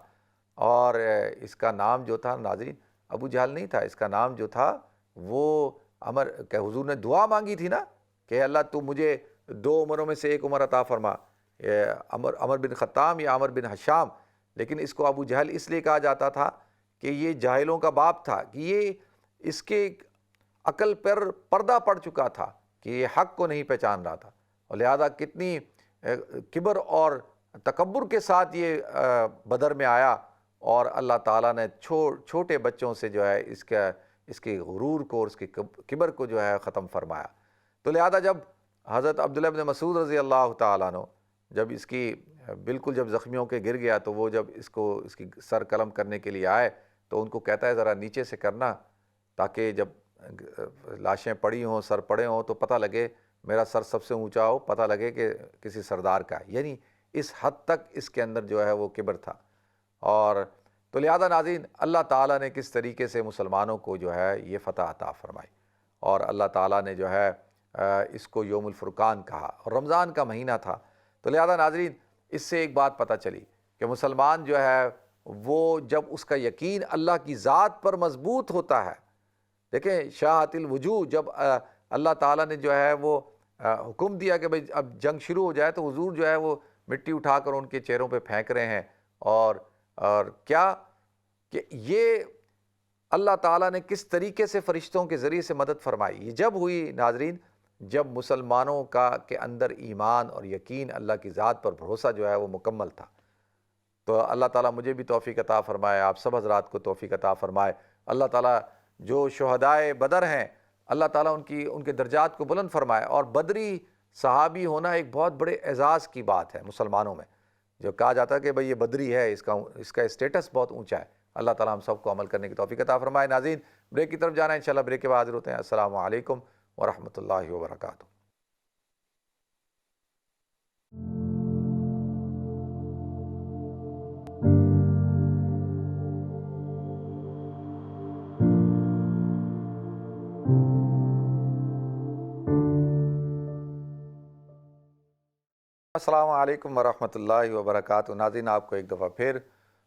اور اس کا نام جو تھا ناظرین ابو جہل نہیں تھا، اس کا نام جو تھا وہ کہ حضور نے دعا مانگی تھی نا کہ اللہ تو مجھے 2 عمروں میں سے ایک عمر عطا فرما، عمر بن خطام یا عمر بن حشام. لیکن اس کو ابو جہل اس لیے کہا جاتا تھا کہ یہ جاہلوں کا باپ تھا، کہ یہ اس کے عقل پر پردہ پڑ چکا تھا کہ یہ حق کو نہیں پہچان رہا تھا، اور لہذا کتنی کبر اور تکبر کے ساتھ یہ بدر میں آیا، اور اللہ تعالیٰ نے چھوٹے بچوں سے جو ہے اس کے غرور کو اور اس کے کبر کو جو ہے ختم فرمایا. تو لہذا جب حضرت عبداللہ بن مسعود رضی اللہ تعالیٰ عنہ جب اس کی بالکل جب زخمیوں کے گر گیا، تو وہ جب اس کی سر قلم کرنے کے لیے آئے تو ان کو کہتا ہے ذرا نیچے سے کرنا، تاکہ جب لاشیں پڑی ہوں، سر پڑے ہوں، تو پتہ لگے میرا سر سب سے اونچا ہو، پتہ لگے کہ کسی سردار کا ہے. یعنی اس حد تک اس کے اندر جو ہے وہ کبر تھا. اور تو لہذا ناظرین اللہ تعالیٰ نے کس طریقے سے مسلمانوں کو جو ہے یہ فتح عطا فرمائی، اور اللہ تعالیٰ نے جو ہے اس کو یوم الفرقان کہا، اور رمضان کا مہینہ تھا. تو لہذا ناظرین اس سے ایک بات پتہ چلی کہ مسلمان جو ہے وہ جب اس کا یقین اللہ کی ذات پر مضبوط ہوتا ہے. دیکھیں شاہت الوجوہ، جب اللہ تعالیٰ نے جو ہے وہ حکم دیا کہ بھئی اب جنگ شروع ہو جائے، تو حضور جو ہے وہ مٹی اٹھا کر ان کے چہروں پہ پھینک رہے ہیں، اور کیا کہ یہ اللہ تعالیٰ نے کس طریقے سے فرشتوں کے ذریعے سے مدد فرمائی۔ یہ جب ہوئی ناظرین، جب مسلمانوں کا کے اندر ایمان اور یقین، اللہ کی ذات پر بھروسہ جو ہے وہ مکمل تھا۔ تو اللہ تعالیٰ مجھے بھی توفیق عطا فرمائے، آپ سب حضرات کو توفیق عطا فرمائے۔ اللہ تعالیٰ جو شہدائے بدر ہیں، اللہ تعالیٰ ان کے درجات کو بلند فرمائے۔ اور بدری صحابی ہونا ایک بہت بڑے اعزاز کی بات ہے مسلمانوں میں، جو کہا جاتا ہے کہ بھئی یہ بدری ہے، اس کا اسٹیٹس بہت اونچا ہے۔ اللہ تعالیٰ ہم سب کو عمل کرنے کی توفیق عطا فرمائے۔ ناظرین، بریک کی طرف جانا ہے، انشاءاللہ بریک کے بعد حاضر ہوتے ہیں۔ السلام علیکم ورحمۃ اللہ وبرکاتہ۔ السلام علیکم ورحمۃ اللہ وبرکاتہ۔ ناظرین، آپ کو ایک دفعہ پھر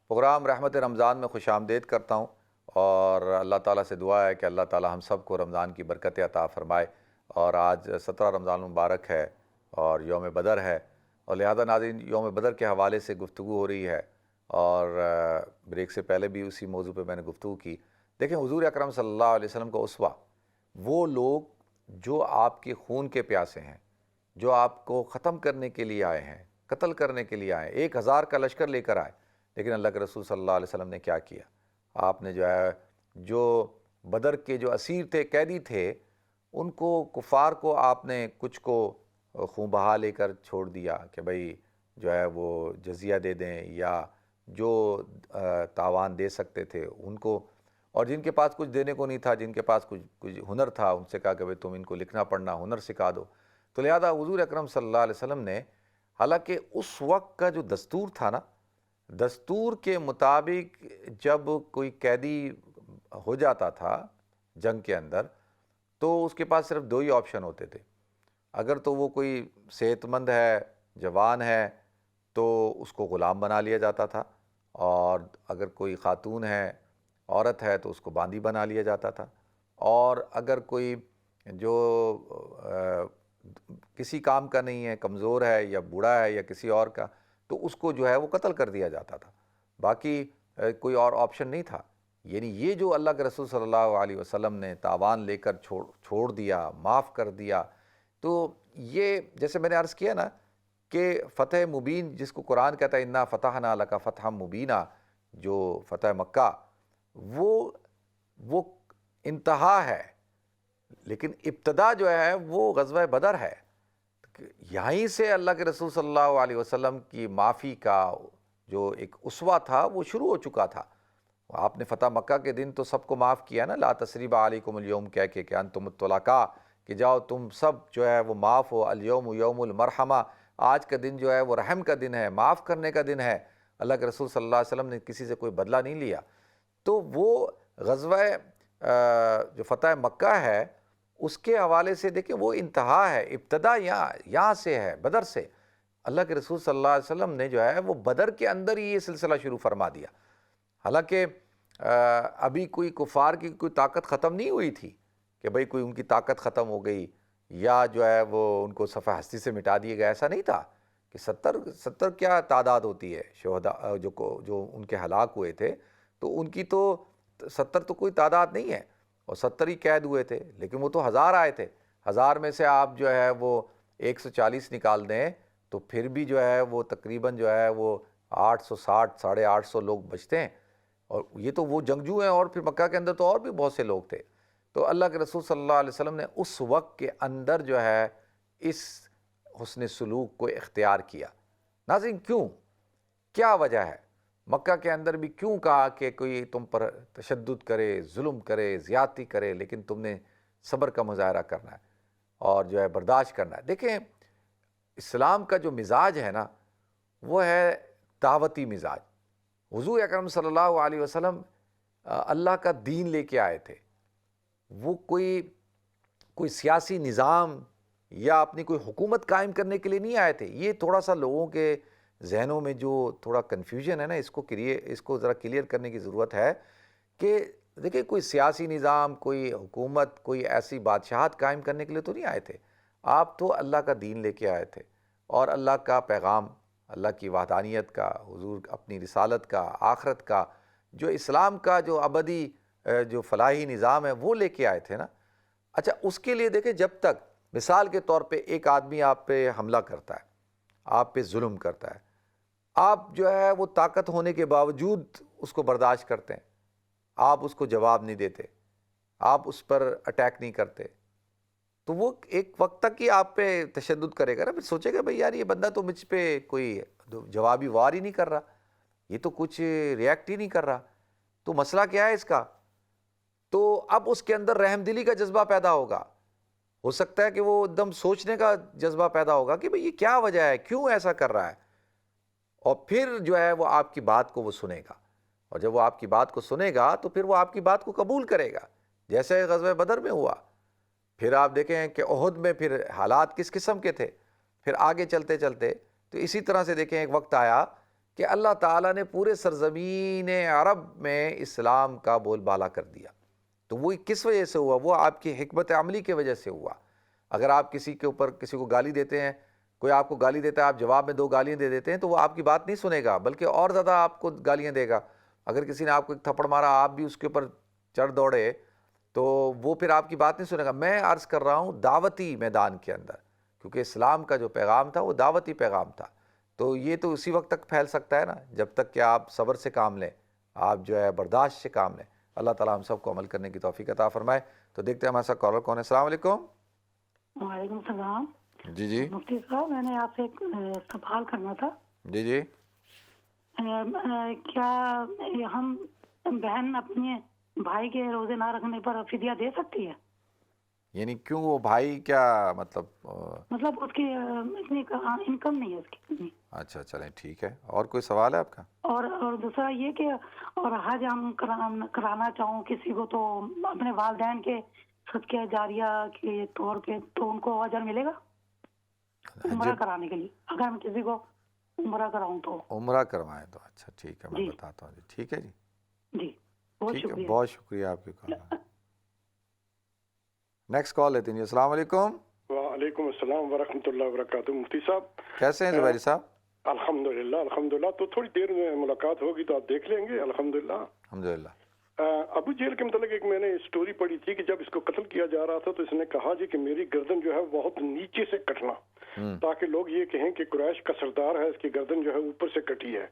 پروگرام رحمت رمضان میں خوش آمدید کرتا ہوں، اور اللہ تعالیٰ سے دعا ہے کہ اللہ تعالیٰ ہم سب کو رمضان کی برکت عطا فرمائے۔ اور آج 17 رمضان مبارک ہے اور یوم بدر ہے، اور لہذا ناظرین یوم بدر کے حوالے سے گفتگو ہو رہی ہے، اور بریک سے پہلے بھی اسی موضوع پہ میں نے گفتگو کی۔ دیکھیں، حضور اکرم صلی اللہ علیہ وسلم کا اسوہ وہ لوگ جو آپ کے خون کے پیاسے ہیں، جو آپ کو ختم کرنے کے لیے آئے ہیں، قتل کرنے کے لیے آئے ہیں، 1000 کا لشکر لے کر آئے، لیکن اللہ کے رسول صلی اللہ علیہ وسلم نے کیا کیا؟ آپ نے جو بدر کے جو اسیر تھے، قیدی تھے، ان کو، کفار کو آپ نے کچھ کو خون بہا لے کر چھوڑ دیا کہ بھئی وہ جزیہ دے دیں، یا جو تاوان دے سکتے تھے ان کو، اور جن کے پاس کچھ دینے کو نہیں تھا، جن کے پاس کچھ ہنر تھا، ان سے کہا کہ بھئی تم ان کو لکھنا پڑھنا ہنر سکھا دو۔ تو لہذا حضور اکرم صلی اللہ علیہ وسلم نے، حالانکہ اس وقت کا جو دستور تھا نا، دستور کے مطابق جب کوئی قیدی ہو جاتا تھا جنگ کے اندر، تو اس کے پاس صرف 2 ہی آپشن ہوتے تھے۔ اگر تو وہ کوئی صحت مند ہے، جوان ہے، تو اس کو غلام بنا لیا جاتا تھا، اور اگر کوئی خاتون ہے، عورت ہے، تو اس کو باندی بنا لیا جاتا تھا، اور اگر کوئی جو کسی کام کا نہیں ہے، کمزور ہے یا بوڑھا ہے یا کسی اور کا، تو اس کو وہ قتل کر دیا جاتا تھا۔ باقی کوئی اور آپشن نہیں تھا۔ یعنی یہ جو اللہ کے رسول صلی اللہ علیہ وسلم نے تاوان لے کر چھوڑ دیا، معاف کر دیا، تو یہ جیسے میں نے عرض کیا نا کہ فتح مبین جس کو قرآن کہتا ہے انا فتحنا لک فتحا مبینا، جو فتح مکہ، وہ انتہا ہے، لیکن ابتدا وہ غزوہ بدر ہے۔ یہیں سے اللہ کے رسول صلی اللہ علیہ وسلم کی معافی کا جو ایک اسوہ تھا وہ شروع ہو چکا تھا۔ آپ نے فتح مکہ کے دن تو سب کو معاف کیا نا، لا تثریب علیکم اليوم کہہ کے کہ انتم الطلقاء، کہ جاؤ تم سب وہ معاف ہو، الیوم یوم المرحمہ، آج کا دن وہ رحم کا دن ہے، معاف کرنے کا دن ہے۔ اللہ کے رسول صلی اللہ علیہ وسلم نے کسی سے کوئی بدلہ نہیں لیا۔ تو وہ غزوہ جو فتح مکہ ہے، اس کے حوالے سے دیکھیں وہ انتہا ہے، ابتدا یہاں سے ہے، بدر سے۔ اللہ کے رسول صلی اللہ علیہ وسلم نے وہ بدر کے اندر ہی یہ سلسلہ شروع فرما دیا۔ حالانکہ ابھی کوئی کفار کی کوئی طاقت ختم نہیں ہوئی تھی کہ بھئی کوئی ان کی طاقت ختم ہو گئی، یا وہ ان کو صفحہ ہستی سے مٹا دیے گئے، ایسا نہیں تھا کہ 70 کیا تعداد ہوتی ہے شہداء جو ان کے ہلاک ہوئے تھے، تو ان کی تو 70 تو کوئی تعداد نہیں ہے، اور 70 ہی قید ہوئے تھے، لیکن وہ تو 1000 آئے تھے۔ 1000 میں سے آپ وہ 140 نکال دیں تو پھر بھی وہ تقریباً وہ 860 850 لوگ بچتے ہیں، اور یہ تو وہ جنگجو ہیں، اور پھر مکہ کے اندر تو اور بھی بہت سے لوگ تھے۔ تو اللہ کے رسول صلی اللہ علیہ وسلم نے اس وقت کے اندر اس حسن سلوک کو اختیار کیا۔ ناظرین، کیا وجہ ہے؟ مکہ کے اندر بھی کیوں کہا کہ کوئی تم پر تشدد کرے، ظلم کرے، زیادتی کرے، لیکن تم نے صبر کا مظاہرہ کرنا ہے اور برداشت کرنا ہے؟ دیکھیں، اسلام کا جو مزاج ہے نا، وہ ہے دعوتی مزاج۔ حضور اکرم صلی اللہ علیہ وسلم اللہ کا دین لے کے آئے تھے۔ وہ کوئی سیاسی نظام یا اپنی کوئی حکومت قائم کرنے کے لیے نہیں آئے تھے۔ یہ تھوڑا سا لوگوں کے ذہنوں میں جو تھوڑا کنفیوژن ہے نا، اس کو ذرا کلیئر کرنے کی ضرورت ہے کہ دیکھیں، کوئی سیاسی نظام، کوئی حکومت، کوئی ایسی بادشاہت قائم کرنے کے لیے تو نہیں آئے تھے۔ آپ تو اللہ کا دین لے کے آئے تھے، اور اللہ کا پیغام، اللہ کی وحدانیت کا، حضور اپنی رسالت کا، آخرت کا، جو اسلام کا جو ابدی جو فلاحی نظام ہے وہ لے کے آئے تھے نا. اچھا اس کے لیے دیکھیں جب تک مثال کے طور پہ ایک آدمی آپ پہ حملہ کرتا ہے, آپ پہ ظلم کرتا ہے, آپ جو ہے وہ طاقت ہونے کے باوجود اس کو برداشت کرتے ہیں, آپ اس کو جواب نہیں دیتے, آپ اس پر اٹیک نہیں کرتے, تو وہ ایک وقت تک ہی آپ پہ تشدد کرے گا نا. پھر سوچے گا بھئی یار یہ بندہ تو مجھ پہ کوئی جوابی وار ہی نہیں کر رہا, یہ تو کچھ ریئیکٹ ہی نہیں کر رہا, تو مسئلہ کیا ہے اس کا. تو اب اس کے اندر رحم دلی کا جذبہ پیدا ہوگا, ہو سکتا ہے کہ وہ ایک دم سوچنے کا جذبہ پیدا ہوگا کہ بھئی یہ کیا وجہ ہے, کیوں ایسا کر رہا ہے, اور پھر جو ہے وہ آپ کی بات کو وہ سنے گا, اور جب وہ آپ کی بات کو سنے گا تو پھر وہ آپ کی بات کو قبول کرے گا, جیسے غزوہ بدر میں ہوا. پھر آپ دیکھیں کہ احد میں پھر حالات کس قسم کے تھے, پھر آگے چلتے چلتے تو اسی طرح سے دیکھیں ایک وقت آیا کہ اللہ تعالیٰ نے پورے سرزمین عرب میں اسلام کا بول بالا کر دیا. تو وہ کس وجہ سے ہوا, وہ آپ کی حکمت عملی کی وجہ سے ہوا. اگر آپ کسی کے اوپر کسی کو گالی دیتے ہیں, کوئی آپ کو گالی دیتا ہے, آپ جواب میں 2 گالیاں دے دیتے ہیں, تو وہ آپ کی بات نہیں سنے گا بلکہ اور زیادہ آپ کو گالیاں دے گا. اگر کسی نے آپ کو ایک تھپڑ مارا, آپ بھی اس کے اوپر چڑھ دوڑے, تو وہ پھر آپ کی بات نہیں سنے گا. میں عرض کر رہا ہوں دعوتی میدان کے اندر, کیونکہ اسلام کا جو پیغام تھا وہ دعوتی پیغام تھا, تو یہ تو اسی وقت تک پھیل سکتا ہے نا جب تک کہ آپ صبر سے کام لیں, آپ جو ہے برداشت سے کام لیں. اللہ تعالیٰ ہم سب کو عمل کرنے کی توفیق عطا فرمائے. تو دیکھتے ہیں ہمارے ساتھ کالر کون ہے. السلام علیکم. وعلیکم السلام. جی جی مفتی صاحب میں نے آپ سے ایک سوال کرنا تھا. جی جی. کیا ہم بہن اپنے بھائی کے روزے نہ رکھنے پر فدیہ دے سکتی ہے؟ یعنی کیوں, وہ بھائی کیا مطلب مطلب اس کی اتنی انکم نہیں ہے اس کی. اچھا چلیں ٹھیک ہے. اور کوئی سوال ہے آپ کا؟ اور دوسرا یہ کہ اور حج ہم کرانا چاہوں کسی کو تو اپنے والدین کے صدقہ جاریہ کے طور پہ تو ان کو اجر ملے گا عمرہ کرانے کے لیے؟ اگر میں کسی کو عمرہ کراؤں تو عمرہ کروائیں تو اچھا ٹھیک ہے, میں جی بتاتا ہوں. جی ٹھیک ہے. جی جی بہت ٹھیک ہے, شکریہ. بہت شکریہ آپ کی کال. نیکسٹ کال لیتے ہیں. السلام علیکم. وعلیکم السلام ورحمۃ اللہ وبرکاتہ. مفتی صاحب کیسے ہیں زبیری صاحب؟ الحمدللہ الحمدللہ. تو تھوڑی دیر میں ملاقات ہوگی تو آپ دیکھ لیں گے. الحمدللہ الحمدللہ. ابو جہل کے متعلق ایک میں نے اسٹوری پڑھی تھی کہ جب اس کو قتل کیا جا رہا تھا تو اس نے کہا جی کہ میری گردن جو ہے بہت نیچے سے کٹنا, تاکہ لوگ یہ کہیں کہ قریش کا سردار ہے, اس کی گردن جو ہے اوپر سے کٹی ہے.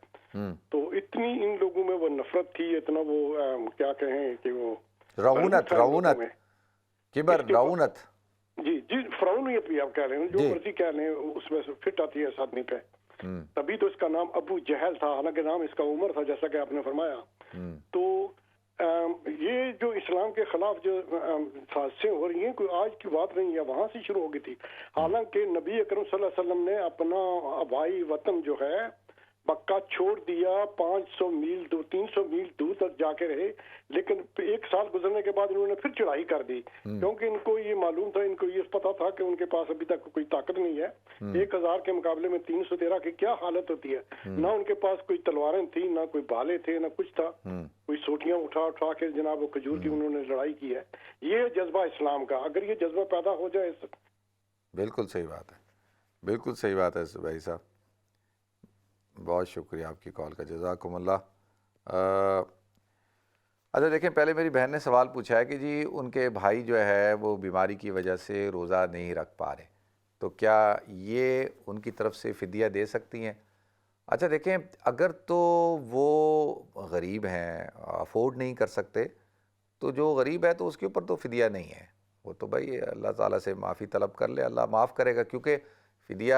تو اتنی ان لوگوں میں وہ نفرت تھی, اتنا وہ کیا کہیں کہ وہ رعونت کبر رعونت. جی جی فرعونیت بھی آپ کہہ رہے ہیں, جو مرضی کہہ لیں اس میں سے فٹ آتی ہے اس آدمی پہ. تبھی تو اس کا نام ابو جہل تھا, حالانکہ نام اس کا عمر تھا جیسا کہ آپ نے فرمایا. تو یہ جو اسلام کے خلاف جو حادثے ہو رہی ہیں کوئی آج کی بات نہیں ہے, وہاں سے شروع ہو گئی تھی. حالانکہ نبی اکرم صلی اللہ علیہ وسلم نے اپنا آبائی وطن جو ہے مکہ چھوڑ دیا, 500 میل دور 300 میل دور تک جا کے رہے, لیکن 1 سال گزرنے کے بعد انہوں نے پھر چڑھائی کر دی, کیونکہ ان کو یہ معلوم تھا, ان کو یہ پتا تھا کہ ان کے پاس ابھی تک کوئی طاقت نہیں ہے. 1000 کے مقابلے میں 313 کی کیا حالت ہوتی ہے. نہ ان کے پاس کوئی تلواریں تھیں, نہ کوئی بھالے تھے, نہ کچھ تھا. کوئی سوٹیاں اٹھا کے جناب کھجور کی انہوں نے لڑائی کی ہے. یہ جذبہ اسلام کا, اگر یہ جذبہ پیدا ہو جائے. بالکل صحیح بات ہے, بالکل صحیح بات ہے بھائی صاحب. بہت شکریہ آپ کی کال کا, جزاکم اللہ. اچھا دیکھیں, پہلے میری بہن نے سوال پوچھا ہے کہ جی ان کے بھائی جو ہے وہ بیماری کی وجہ سے روزہ نہیں رکھ پا رہے, تو کیا یہ ان کی طرف سے فدیہ دے سکتی ہیں؟ اچھا دیکھیں, اگر تو وہ غریب ہیں, افورڈ نہیں کر سکتے, تو جو غریب ہے تو اس کے اوپر تو فدیہ نہیں ہے, وہ تو بھائی اللہ تعالیٰ سے معافی طلب کر لے, اللہ معاف کرے گا. کیونکہ فدیہ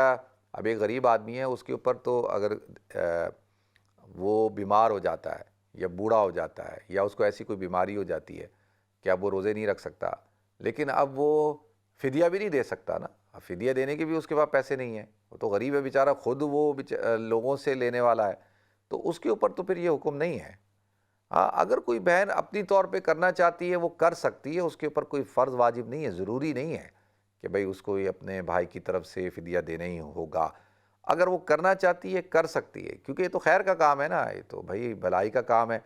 اب ایک غریب آدمی ہے, اس کے اوپر تو اگر وہ بیمار ہو جاتا ہے یا بوڑھا ہو جاتا ہے یا اس کو ایسی کوئی بیماری ہو جاتی ہے کہ اب وہ روزے نہیں رکھ سکتا, لیکن اب وہ فدیہ بھی نہیں دے سکتا نا, اب فدیہ دینے کے بھی اس کے پاس پیسے نہیں ہیں, وہ تو غریب ہے بیچارہ, خود وہ لوگوں سے لینے والا ہے, تو اس کے اوپر تو پھر یہ حکم نہیں ہے. ہاں اگر کوئی بہن اپنی طور پہ کرنا چاہتی ہے وہ کر سکتی ہے, اس کے اوپر کوئی فرض واجب نہیں ہے, ضروری نہیں ہے کہ بھئی اس کو اپنے بھائی کی طرف سے فدیہ دینا ہی ہوگا. اگر وہ کرنا چاہتی ہے کر سکتی ہے, کیونکہ یہ تو خیر کا کام ہے نا, یہ تو بھئی بھلائی کا کام ہے,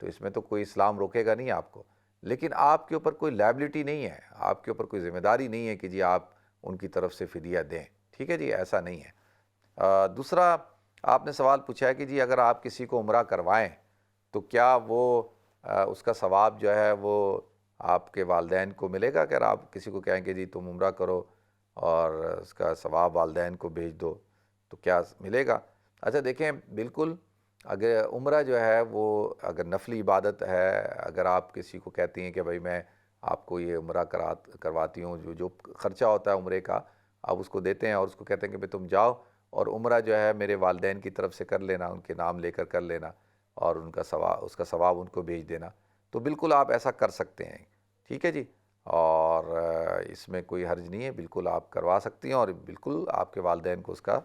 تو اس میں تو کوئی اسلام روکے گا نہیں آپ کو. لیکن آپ کے اوپر کوئی لائبلٹی نہیں ہے, آپ کے اوپر کوئی ذمہ داری نہیں ہے کہ جی آپ ان کی طرف سے فدیہ دیں. ٹھیک ہے جی, ایسا نہیں ہے. دوسرا آپ نے سوال پوچھا ہے کہ جی اگر آپ کسی کو عمرہ کروائیں تو کیا وہ اس کا ثواب جو ہے وہ آپ کے والدین کو ملے گا؟ اگر آپ کسی کو کہیں کہ جی تم عمرہ کرو اور اس کا ثواب والدین کو بھیج دو تو کیا ملے گا؟ اچھا دیکھیں، بالکل اگر عمرہ جو ہے وہ اگر نفلی عبادت ہے، اگر آپ کسی کو کہتی ہیں کہ بھائی میں آپ کو یہ عمرہ کرواتی ہوں، جو خرچہ ہوتا ہے عمرے کا آپ اس کو دیتے ہیں اور اس کو کہتے ہیں کہ بھئی تم جاؤ اور عمرہ جو ہے میرے والدین کی طرف سے کر لینا، ان کے نام لے کر لینا اور اس کا ثواب ان کو بھیج دینا، تو بالکل آپ ایسا کر سکتے ہیں، ٹھیک ہے جی، اور اس میں کوئی حرج نہیں ہے، بالکل آپ کروا سکتی ہیں اور بالکل آپ کے والدین کو اس کا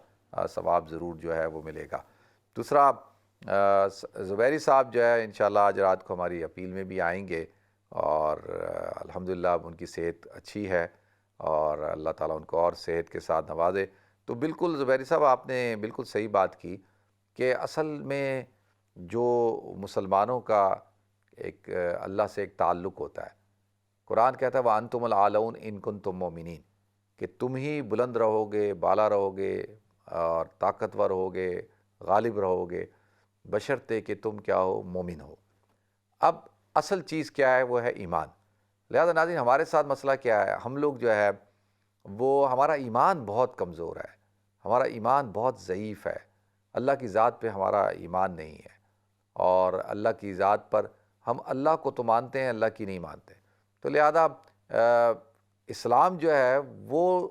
ثواب ضرور جو ہے وہ ملے گا۔ دوسرا، زبیری صاحب جو ہے انشاءاللہ آج رات کو ہماری اپیل میں بھی آئیں گے اور الحمدللہ اب ان کی صحت اچھی ہے اور اللہ تعالیٰ ان کو اور صحت کے ساتھ نوازے۔ تو بالکل زبیری صاحب آپ نے بالکل صحیح بات کی کہ اصل میں جو مسلمانوں کا ایک اللہ سے ایک تعلق ہوتا ہے، قرآن کہتا ہے وَأَنْتُمُ الْأَعْلَوْنَ إِن كُنتُم مُؤْمِنِينَ، کہ تم ہی بلند رہو گے، بالا رہو گے اور طاقتور رہو گے، غالب رہو گے، بشرطے کہ تم کیا ہو، مومن ہو۔ اب اصل چیز کیا ہے؟ وہ ہے ایمان۔ لہذا ناظرین ہمارے ساتھ مسئلہ کیا ہے؟ ہم لوگ جو ہے وہ ہمارا ایمان بہت کمزور ہے، ہمارا ایمان بہت ضعیف ہے، اللہ کی ذات پہ ہمارا ایمان نہیں ہے، اور اللہ کی ذات پر ہم اللہ کو تو مانتے ہیں، اللہ کی نہیں مانتے۔ تو لہذا اسلام جو ہے وہ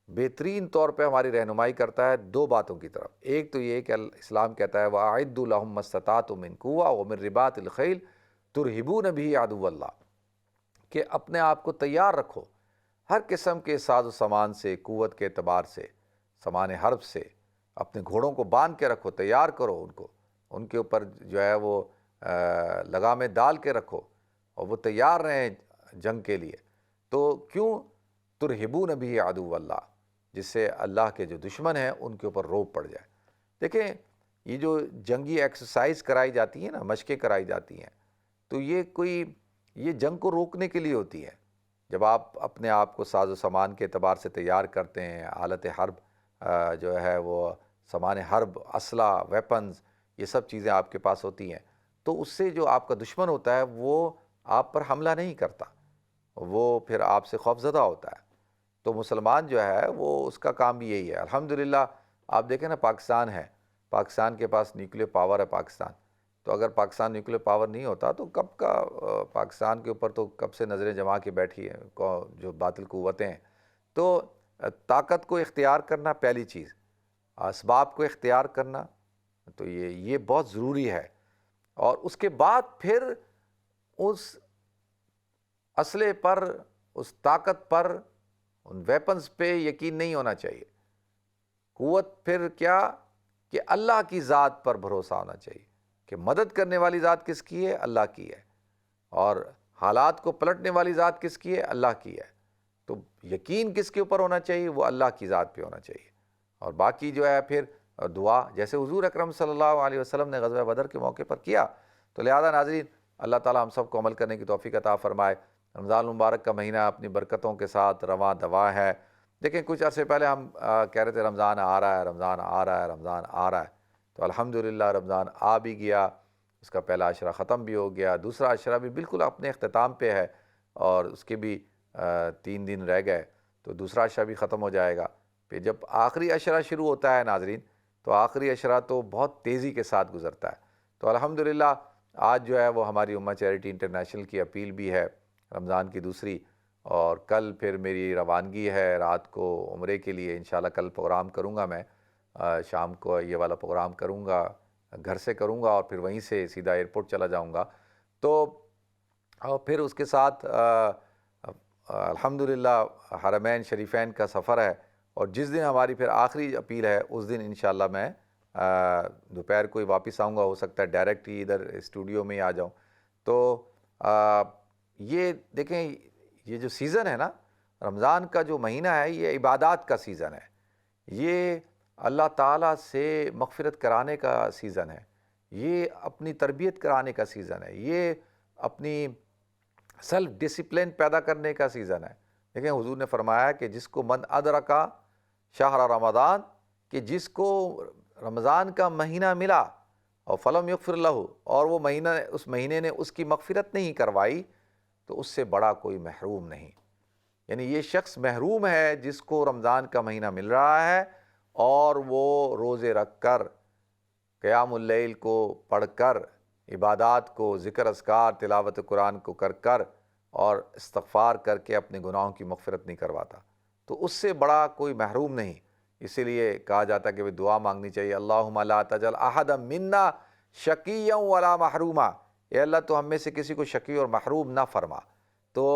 بہترین طور پہ ہماری رہنمائی کرتا ہے دو باتوں کی طرف۔ ایک تو یہ کہ اسلام کہتا ہے وَأَعِدُّوا لَهُم مَّا اسْتَطَعْتُم مِّن قُوَّةٍ وَمِن رِّبَاطِ الْخَيْلِ تُرْهِبُونَ بِهِ عَدُوَّ اللَّهِ، کہ اپنے آپ کو تیار رکھو ہر قسم کے ساز و سامان سے، قوت کے اعتبار سے، سامان حرب سے، اپنے گھوڑوں کو باندھ کے رکھو، تیار کرو ان کو، ان کے اوپر جو ہے وہ لگامیں ڈال کے رکھو اور وہ تیار رہیں جنگ کے لیے۔ تو کیوں؟ تُرْهِبُونَ بِهِ عَدُوَّ اللَّهِ، جس سے اللہ کے جو دشمن ہیں ان کے اوپر روب پڑ جائے۔ دیکھیں یہ جو جنگی ایکسرسائز کرائی جاتی ہیں نا، مشقیں کرائی جاتی ہیں، تو یہ جنگ کو روکنے کے لیے ہوتی ہیں۔ جب آپ اپنے آپ کو ساز و سامان کے اعتبار سے تیار کرتے ہیں، آلت حرب جو ہے وہ سامان حرب، اسلحہ، ویپنز، یہ سب چیزیں آپ کے پاس ہوتی ہیں، تو اس سے جو آپ کا دشمن ہوتا ہے وہ آپ پر حملہ نہیں کرتا، وہ پھر آپ سے خوف زدہ ہوتا ہے۔ تو مسلمان جو ہے وہ اس کا کام بھی یہی ہے۔ الحمدللہ آپ دیکھیں نا، پاکستان ہے، پاکستان کے پاس نیوکلیر پاور ہے پاکستان، تو اگر پاکستان نیوکلیر پاور نہیں ہوتا تو کب کا پاکستان کے اوپر تو کب سے نظریں جما کے بیٹھی ہیں جو باطل قوتیں ہیں۔ تو طاقت کو اختیار کرنا پہلی چیز، اسباب کو اختیار کرنا، تو یہ بہت ضروری ہے، اور اس کے بعد پھر اس اسلحے پر، اس طاقت پر، ان ویپنز پہ یقین نہیں ہونا چاہیے۔ قوت پھر کیا کہ اللہ کی ذات پر بھروسہ ہونا چاہیے کہ مدد کرنے والی ذات کس کی ہے؟ اللہ کی ہے، اور حالات کو پلٹنے والی ذات کس کی ہے؟ اللہ کی ہے۔ تو یقین کس کے اوپر ہونا چاہیے؟ وہ اللہ کی ذات پہ ہونا چاہیے، اور باقی جو ہے پھر دعا، جیسے حضور اکرم صلی اللہ علیہ وسلم نے غزوہ بدر کے موقع پر کیا۔ تو لہذا ناظرین اللہ تعالیٰ ہم سب کو عمل کرنے کی توفیق عطا فرمائے۔ رمضان المبارک کا مہینہ اپنی برکتوں کے ساتھ رواں دواں ہے۔ دیکھیں کچھ عرصے پہلے ہم کہہ رہے تھے رمضان آ رہا ہے، رمضان آ رہا ہے، رمضان آ رہا ہے، تو الحمدللہ رمضان آ بھی گیا، اس کا پہلا عشرہ ختم بھی ہو گیا، دوسرا عشرہ بھی بالکل اپنے اختتام پہ ہے، اور اس کے بھی 3 دن رہ گئے، تو دوسرا عشرہ بھی ختم ہو جائے گا۔ پھر جب آخری عشرہ شروع ہوتا ہے ناظرین، تو آخری عشرہ تو بہت تیزی کے ساتھ گزرتا ہے۔ تو الحمدللہ آج جو ہے وہ ہماری امہ چیریٹی انٹرنیشنل کی اپیل بھی ہے رمضان کی دوسری، اور کل پھر میری روانگی ہے رات کو عمرے کے لیے۔ انشاءاللہ کل پروگرام کروں گا، میں شام کو یہ والا پروگرام کروں گا، گھر سے کروں گا، اور پھر وہیں سے سیدھا ایئرپورٹ چلا جاؤں گا۔ تو اور پھر اس کے ساتھ الحمدللہ حرمین شریفین کا سفر ہے، اور جس دن ہماری پھر آخری اپیل ہے اس دن انشاءاللہ میں دوپہر کو ہی واپس آؤں گا، ہو سکتا ہے ڈائریکٹ ہی ادھر اسٹوڈیو میں ہی آ جاؤں۔ تو یہ دیکھیں یہ جو سیزن ہے نا، رمضان کا جو مہینہ ہے، یہ عبادات کا سیزن ہے، یہ اللہ تعالیٰ سے مغفرت کرانے کا سیزن ہے، یہ اپنی تربیت کرانے کا سیزن ہے، یہ اپنی سیلف ڈسپلن پیدا کرنے کا سیزن ہے۔ دیکھیں حضور نے فرمایا کہ جس کو من ادرکا شہر رمضان، کہ جس کو رمضان کا مہینہ ملا اور فلم یغفر لہ، اور وہ اس مہینے نے اس کی مغفرت نہیں کروائی، تو اس سے بڑا کوئی محروم نہیں۔ یعنی یہ شخص محروم ہے جس کو رمضان کا مہینہ مل رہا ہے اور وہ روزے رکھ کر، قیام اللیل کو پڑھ کر، عبادات کو، ذکر اذکار، تلاوت قرآن کو کر کر اور استغفار کر کے اپنے گناہوں کی مغفرت نہیں کرواتا، تو اس سے بڑا کوئی محروم نہیں۔ اسی لیے کہا جاتا ہے کہ وہ دعا مانگنی چاہیے، اللہم لا تجعل احدا منا شقیا ولا محروما، اے اللہ تو ہم میں سے کسی کو شقی اور محروم نہ فرما۔ تو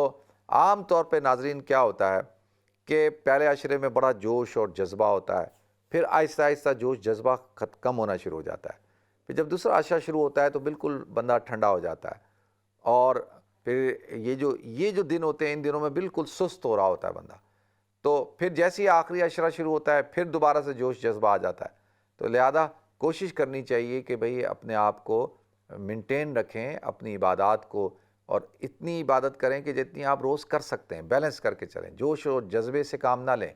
عام طور پہ ناظرین کیا ہوتا ہے کہ پہلے عشرے میں بڑا جوش اور جذبہ ہوتا ہے، پھر آہستہ آہستہ جوش جذبہ کم ہونا شروع ہو جاتا ہے، پھر جب دوسرا عشرہ شروع ہوتا ہے تو بالکل بندہ ٹھنڈا ہو جاتا ہے، اور پھر یہ جو دن ہوتے ہیں ان دنوں میں بالکل سست ہو رہا ہوتا ہے بندہ، تو پھر جیسے ہی آخری عشرہ شروع ہوتا ہے پھر دوبارہ سے جوش جذبہ آ جاتا ہے۔ تو لہذا کوشش کرنی چاہیے کہ بھئی اپنے آپ کو مینٹین رکھیں، اپنی عبادات کو، اور اتنی عبادت کریں کہ جتنی آپ روز کر سکتے ہیں، بیلنس کر کے چلیں، جوش اور جذبے سے کام نہ لیں،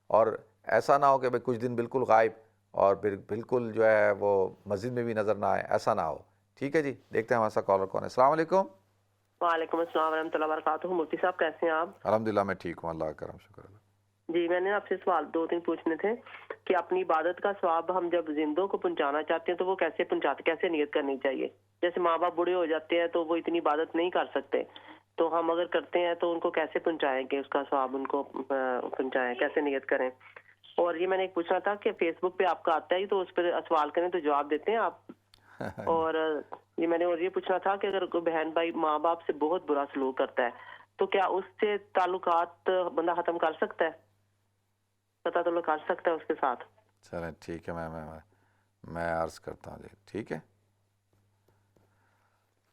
اور ایسا نہ ہو کہ بھئی کچھ دن بالکل غائب اور پھر بالکل جو ہے وہ مسجد میں بھی نظر نہ آئے، ایسا نہ ہو۔ ٹھیک ہے جی، دیکھتے ہیں ہمارا سا کالر کون ہے۔ السلام علیکم۔ وعلیکم السلام ورحمۃ اللہ وبرکاتہ۔ مفتی صاحب کیسے ہیں آپ؟ الحمدللہ میں ٹھیک ہوں، اللہ کا کرم، شکر اللہ۔ جی میں نے آپ سے سوال 2-3 پوچھنے تھے کہ اپنی عبادت کا ثواب ہم جب زندوں کو پہنچانا چاہتے ہیں تو وہ کیسے پہنچاتے، کیسے نیت کرنی چاہیے؟ جیسے ماں باپ بوڑھے ہو جاتے ہیں تو وہ اتنی عبادت نہیں کر سکتے، تو ہم اگر کرتے ہیں تو ان کو کیسے پہنچائیں کہ اس کا ثواب ان کو پہنچائیں، کیسے نیت کریں؟ اور یہ میں نے ایک پوچھنا تھا کہ فیس بک پہ آپ کا آتا ہے تو اس پہ سوال کریں تو جواب دیتے ہیں آپ؟ اور یہ میں نے اور یہ پوچھنا تھا کہ اگر کوئی بہن بھائی ماں باپ سے بہت برا سلوک کرتا ہے تو کیا اس سے تعلقات بندہ ختم کر سکتا ہے، پتہ تو کر سکتا ہے اس کے ساتھ؟ چلیں ٹھیک ہے، میں عرض کرتا ہوں جی، ٹھیک ہے۔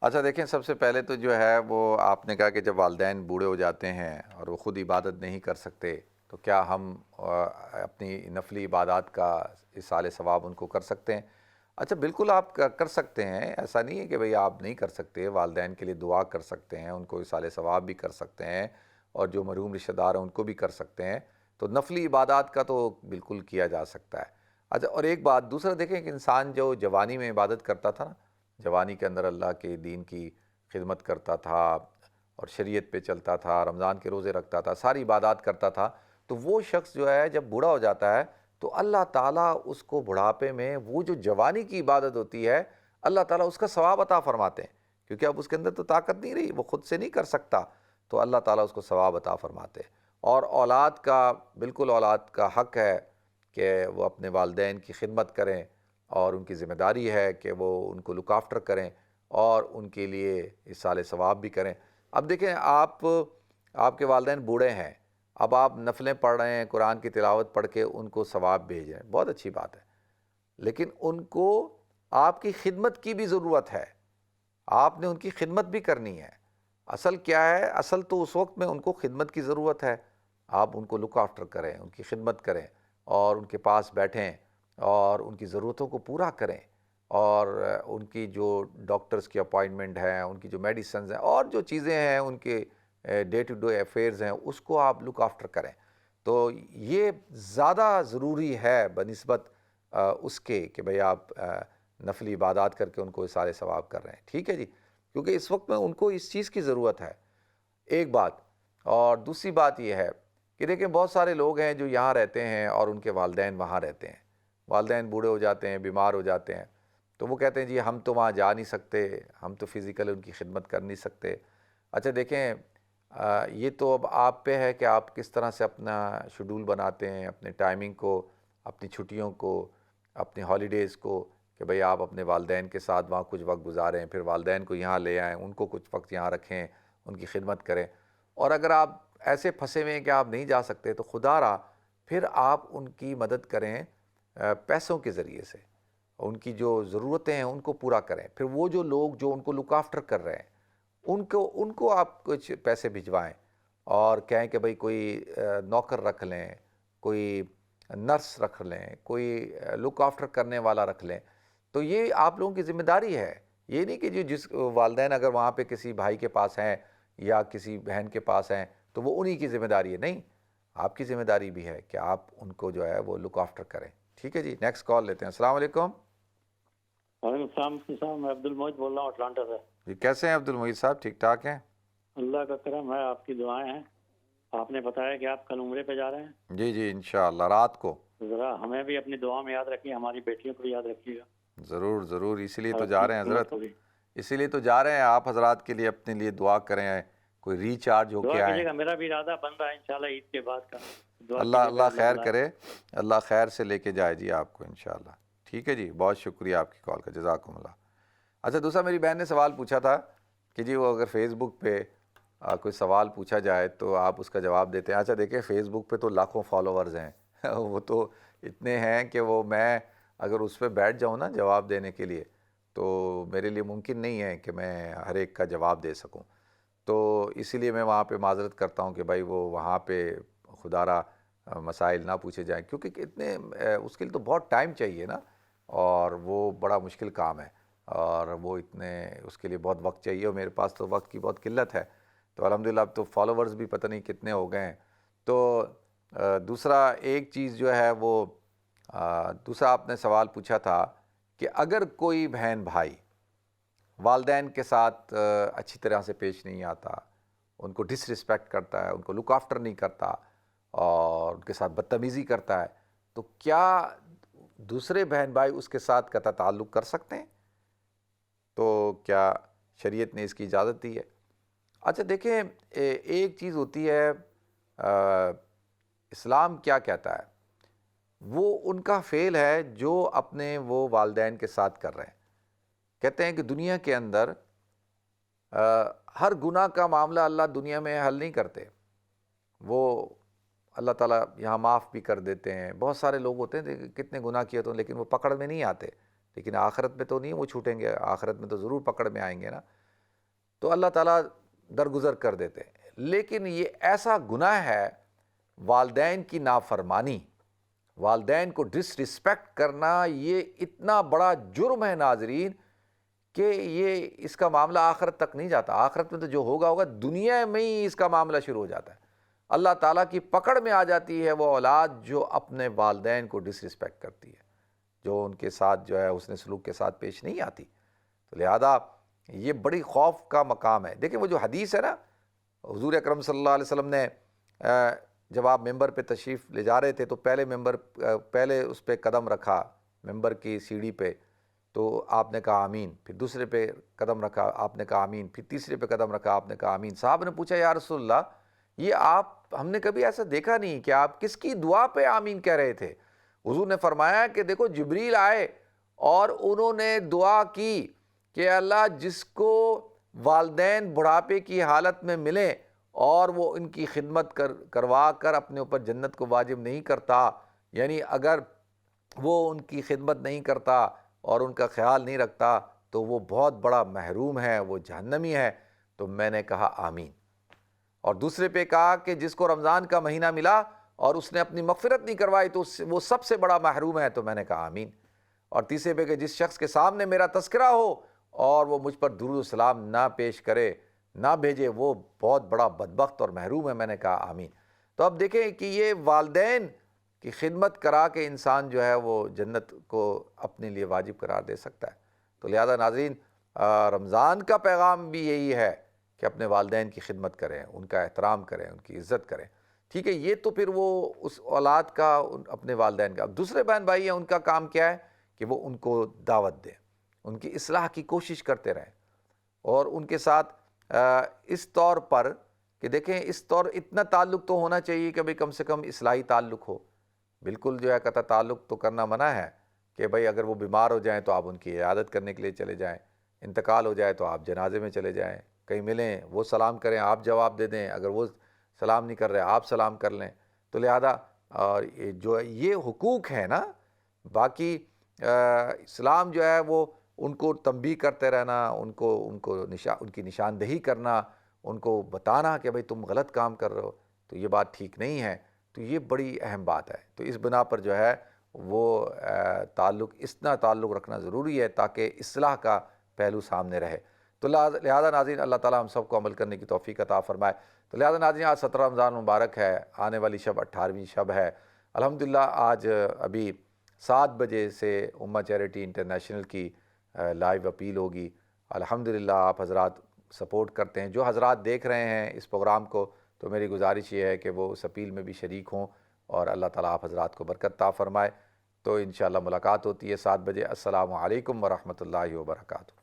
اچھا دیکھیں، سب سے پہلے تو جو ہے وہ آپ نے کہا کہ جب والدین بوڑھے ہو جاتے ہیں اور وہ خود عبادت نہیں کر سکتے تو کیا ہم اپنی نفلی عبادات کا ایصال ثواب ان کو کر سکتے ہیں؟ اچھا بالکل آپ کر سکتے ہیں، ایسا نہیں ہے کہ بھئی آپ نہیں کر سکتے، والدین کے لیے دعا کر سکتے ہیں، ان کو ایصال ثواب بھی کر سکتے ہیں، اور جو مرحوم رشتہ دار ہیں ان کو بھی کر سکتے ہیں، تو نفلی عبادات کا تو بالکل کیا جا سکتا ہے۔ اچھا اور ایک بات دوسرا دیکھیں کہ انسان جو جوانی میں عبادت کرتا تھا نا، جوانی کے اندر اللہ کے دین کی خدمت کرتا تھا اور شریعت پہ چلتا تھا، رمضان کے روزے رکھتا تھا، ساری عبادات کرتا تھا، تو وہ شخص جو ہے جب بوڑھا ہو جاتا ہے تو اللہ تعالیٰ اس کو بڑھاپے میں وہ جو جوانی کی عبادت ہوتی ہے اللہ تعالیٰ اس کا ثواب عطا فرماتے ہیں، کیونکہ اب اس کے اندر تو طاقت نہیں رہی، وہ خود سے نہیں کر سکتا، تو اللہ تعالیٰ اس کو ثواب عطا فرماتے ہیں۔ اور اولاد کا بالکل اولاد کا حق ہے کہ وہ اپنے والدین کی خدمت کریں، اور ان کی ذمہ داری ہے کہ وہ ان کو لک آفٹر کریں اور ان کے لیے ایصال ثواب بھی کریں۔ اب دیکھیں آپ کے والدین بوڑھے ہیں، اب آپ نفلیں پڑھ رہے ہیں، قرآن کی تلاوت پڑھ کے ان کو ثواب بھیج رہے ہیں، بہت اچھی بات ہے، لیکن ان کو آپ کی خدمت کی بھی ضرورت ہے، آپ نے ان کی خدمت بھی کرنی ہے۔ اصل کیا ہے؟ اصل تو اس وقت میں ان کو خدمت کی ضرورت ہے، آپ ان کو لک آفٹر کریں، ان کی خدمت کریں، اور ان کے پاس بیٹھیں اور ان کی ضرورتوں کو پورا کریں، اور ان کی جو ڈاکٹرز کی اپائنٹمنٹ ہیں، ان کی جو میڈیسنز ہیں، اور جو چیزیں ہیں ان کے ڈے ٹو ڈے افیئرز ہیں، اس کو آپ لک آفٹر کریں۔ تو یہ زیادہ ضروری ہے بنسبت اس کے کہ بھئی آپ نفلی عبادات کر کے ان کو ایصال ثواب کر رہے ہیں، ٹھیک ہے جی، کیونکہ اس وقت میں ان کو اس چیز کی ضرورت ہے، ایک بات۔ اور دوسری بات یہ ہے کہ دیکھیں بہت سارے لوگ ہیں جو یہاں رہتے ہیں اور ان کے والدین وہاں رہتے ہیں، والدین بوڑھے ہو جاتے ہیں، بیمار ہو جاتے ہیں، تو وہ کہتے ہیں جی ہم تو وہاں جا نہیں سکتے، ہم تو فزیکلی ان کی خدمت کر نہیں سکتے۔ اچھا دیکھیں یہ تو اب آپ پہ ہے کہ آپ کس طرح سے اپنا شیڈول بناتے ہیں، اپنے ٹائمنگ کو، اپنی چھٹیوں کو، اپنی ہالیڈیز کو، کہ بھئی آپ اپنے والدین کے ساتھ وہاں کچھ وقت گزاریں، پھر والدین کو یہاں لے آئیں، ان کو کچھ وقت یہاں رکھیں، ان کی خدمت کریں۔ اور اگر آپ ایسے پھنسے ہوئے ہیں کہ آپ نہیں جا سکتے تو خدا را پھر آپ ان کی مدد کریں پیسوں کے ذریعے سے، ان کی جو ضرورتیں ہیں ان کو پورا کریں۔ پھر وہ جو لوگ جو ان کو لک آفٹر کر رہے ہیں ان کو آپ کچھ پیسے بھجوائیں، اور کہیں کہ بھئی کوئی نوکر رکھ لیں، کوئی نرس رکھ لیں، کوئی لک آفٹر کرنے والا رکھ لیں۔ تو یہ آپ لوگوں کی ذمہ داری ہے، یہ نہیں کہ جس والدین اگر وہاں پہ کسی بھائی کے پاس ہیں یا کسی بہن کے پاس ہیں تو وہ انہی کی ذمہ داری ہے، نہیں، آپ کی ذمہ داری بھی ہے کہ آپ ان کو جو ہے وہ لک آفٹر کریں، ٹھیک ہے جی۔ نیکسٹ کال لیتے ہیں۔ السلام علیکم۔ وعلیکم السلام مفتی صاحب، میں عبد المعید بول رہا ہوں اٹلانٹا سے۔ جی کیسے ہیں عبد المعید صاحب؟ ٹھیک ٹھاک ہیں؟ اللہ کا کرم ہے، آپ کی دعائیں ہیں۔ آپ نے بتایا کہ آپ کل عمرے پہ جا رہے ہیں، جی جی انشاءاللہ رات کو ذرا ہمیں بھی اپنی دعا میں یاد رکھیے، ہماری بیٹیوں کو بھی یاد رکھیے گا، ضرور ضرور، اسی لیے اور تو اپنی جا رہے ہیں حکومت حضرت، کو بھی اسی لیے تو جا رہے ہیں۔ آپ حضرات کے لیے اپنے لیے دعا کریں، کوئی ریچارج ہو دعا کے کیجیے آئیں۔ گا۔ میرا بھی ارادہ بن رہا ہے انشاءاللہ عید کے بعد کا، دعا اللہ کیجیے گا، اللہ خیر بلائے۔ کرے، اللہ خیر سے لے کے جائے جی آپ کو انشاءاللہ۔ ٹھیک ہے جی، بہت شکریہ آپ کی کال کا، جزاکم اللہ۔ اچھا دوسرا، میری بہن نے سوال پوچھا تھا کہ جی وہ اگر فیس بک پہ کوئی سوال پوچھا جائے تو آپ اس کا جواب دیتے ہیں۔ اچھا دیکھیں، فیس بک پہ تو لاکھوں فالوورز ہیں وہ تو اتنے ہیں کہ وہ میں اگر اس پہ بیٹھ جاؤں نا جواب دینے کے لیے تو میرے لیے ممکن نہیں ہے کہ میں ہر ایک کا جواب دے سکوں، تو اسی لیے میں وہاں پہ معذرت کرتا ہوں کہ بھائی وہ وہاں پہ خدا را مسائل نہ پوچھے جائیں، کیونکہ اتنے اس کے لیے تو بہت ٹائم چاہیے نا، اور وہ بڑا مشکل کام ہے، اور وہ اتنے اس کے لیے بہت وقت چاہیے، اور میرے پاس تو وقت کی بہت قلت ہے، تو الحمدللہ اب تو فالوورز بھی پتہ نہیں کتنے ہو گئے ہیں۔ تو دوسرا ایک چیز جو ہے وہ دوسرا آپ نے سوال پوچھا تھا کہ اگر کوئی بہن بھائی والدین کے ساتھ اچھی طرح سے پیش نہیں آتا، ان کو ڈس رسپیکٹ کرتا ہے، ان کو لک آفٹر نہیں کرتا اور ان کے ساتھ بدتمیزی کرتا ہے، تو کیا دوسرے بہن بھائی اس کے ساتھ قطع تعلق کر سکتے ہیں؟ تو کیا شریعت نے اس کی اجازت دی ہے؟ اچھا دیکھیں، ایک چیز ہوتی ہے اسلام کیا کہتا ہے، وہ ان کا فعل ہے جو اپنے وہ والدین کے ساتھ کر رہے ہیں۔ کہتے ہیں کہ دنیا کے اندر ہر گناہ کا معاملہ اللہ دنیا میں حل نہیں کرتے، وہ اللہ تعالیٰ یہاں معاف بھی کر دیتے ہیں۔ بہت سارے لوگ ہوتے ہیں کتنے گناہ کیے تو لیکن وہ پکڑ میں نہیں آتے، لیکن آخرت میں تو نہیں وہ چھوٹیں گے، آخرت میں تو ضرور پکڑ میں آئیں گے نا، تو اللہ تعالیٰ درگزر کر دیتے ہیں۔ لیکن یہ ایسا گناہ ہے والدین کی نافرمانی، والدین کو ڈس رسپیکٹ کرنا، یہ اتنا بڑا جرم ہے ناظرین کہ یہ اس کا معاملہ آخرت تک نہیں جاتا۔ آخرت میں تو جو ہوگا ہوگا، دنیا میں ہی اس کا معاملہ شروع ہو جاتا ہے۔ اللہ تعالیٰ کی پکڑ میں آ جاتی ہے وہ اولاد جو اپنے والدین کو ڈس رسپیکٹ کرتی ہے، جو ان کے ساتھ جو ہے حسن سلوک کے ساتھ پیش نہیں آتی، تو لہذا یہ بڑی خوف کا مقام ہے۔ دیکھیں وہ جو حدیث ہے نا، حضور اکرم صلی اللہ علیہ وسلم نے جب آپ ممبر پہ تشریف لے جا رہے تھے تو پہلے اس پہ قدم رکھا ممبر کی سیڑھی پہ، تو آپ نے کہا آمین، پھر دوسرے پہ قدم رکھا آپ نے کہا آمین، پھر تیسرے پہ قدم رکھا آپ نے کہا آمین۔ صاحب نے پوچھا یا رسول اللہ، یہ ہم نے کبھی ایسا دیکھا نہیں کہ آپ کس کی دعا پہ آمین کہہ رہے تھے؟ حضور نے فرمایا کہ دیکھو جبریل آئے اور انہوں نے دعا کی کہ اللہ جس کو والدین بڑھاپے کی حالت میں ملیں اور وہ ان کی خدمت کروا کر اپنے اوپر جنت کو واجب نہیں کرتا، یعنی اگر وہ ان کی خدمت نہیں کرتا اور ان کا خیال نہیں رکھتا تو وہ بہت بڑا محروم ہے، وہ جہنمی ہے۔ تو میں نے کہا آمین۔ اور دوسرے پہ کہا کہ جس کو رمضان کا مہینہ ملا اور اس نے اپنی مغفرت نہیں کروائی تو وہ سب سے بڑا محروم ہے، تو میں نے کہا آمین۔ اور تیسرے پہ کہ جس شخص کے سامنے میرا تذکرہ ہو اور وہ مجھ پر درود و سلام نہ پیش کرے، نہ بھیجے، وہ بہت بڑا بدبخت اور محروم ہے، میں نے کہا آمین۔ تو اب دیکھیں کہ یہ والدین کی خدمت کرا کے انسان جو ہے وہ جنت کو اپنے لیے واجب قرار دے سکتا ہے۔ تو لہذا ناظرین، رمضان کا پیغام بھی یہی ہے کہ اپنے والدین کی خدمت کریں، ان کا احترام کریں، ان کی عزت کریں، ٹھیک ہے؟ یہ تو پھر وہ اس اولاد کا، اپنے والدین کا۔ اب دوسرے بہن بھائی ہیں، ان کا کام کیا ہے کہ وہ ان کو دعوت دیں، ان کی اصلاح کی کوشش کرتے رہیں، اور ان کے ساتھ اس طور پر کہ دیکھیں اس طور اتنا تعلق تو ہونا چاہیے کہ بھئی کم سے کم اصلاحی تعلق ہو۔ بالکل جو ہے قطع تعلق تو کرنا منع ہے کہ بھئی اگر وہ بیمار ہو جائیں تو آپ ان کی عیادت کرنے کے لیے چلے جائیں، انتقال ہو جائے تو آپ جنازے میں چلے جائیں، کہیں ملیں وہ سلام کریں آپ جواب دے دیں، اگر وہ سلام نہیں کر رہے آپ سلام کر لیں۔ تو لہذا اور یہ حقوق ہیں نا، باقی اسلام جو ہے وہ ان کو تنبیہ کرتے رہنا، ان کی نشاندہی کرنا، ان کو بتانا کہ بھئی تم غلط کام کر رہے ہو، تو یہ بات ٹھیک نہیں ہے، تو یہ بڑی اہم بات ہے۔ تو اس بنا پر جو ہے وہ اتنا تعلق رکھنا ضروری ہے تاکہ اصلاح کا پہلو سامنے رہے۔ تو لہذا ناظرین، اللہ تعالیٰ ہم سب کو عمل کرنے کی توفیق عطا فرمائے۔ تو لہذا ناظرین، آج 17 رمضان مبارک ہے، آنے والی شب 18ویں شب ہے۔ الحمدللہ آج ابھی 7 بجے سے امہ چیریٹی انٹرنیشنل کی لائیو اپیل ہوگی. الحمدللہ آپ حضرات سپورٹ کرتے ہیں. جو حضرات دیکھ رہے ہیں اس پروگرام کو تو میری گزارش یہ ہے کہ وہ اس اپیل میں بھی شریک ہوں اور اللہ تعالیٰ آپ حضرات کو برکت عطا فرمائے. تو انشاءاللہ ملاقات ہوتی ہے 7 بجے. السلام علیکم ورحمۃ اللہ وبرکاتہ.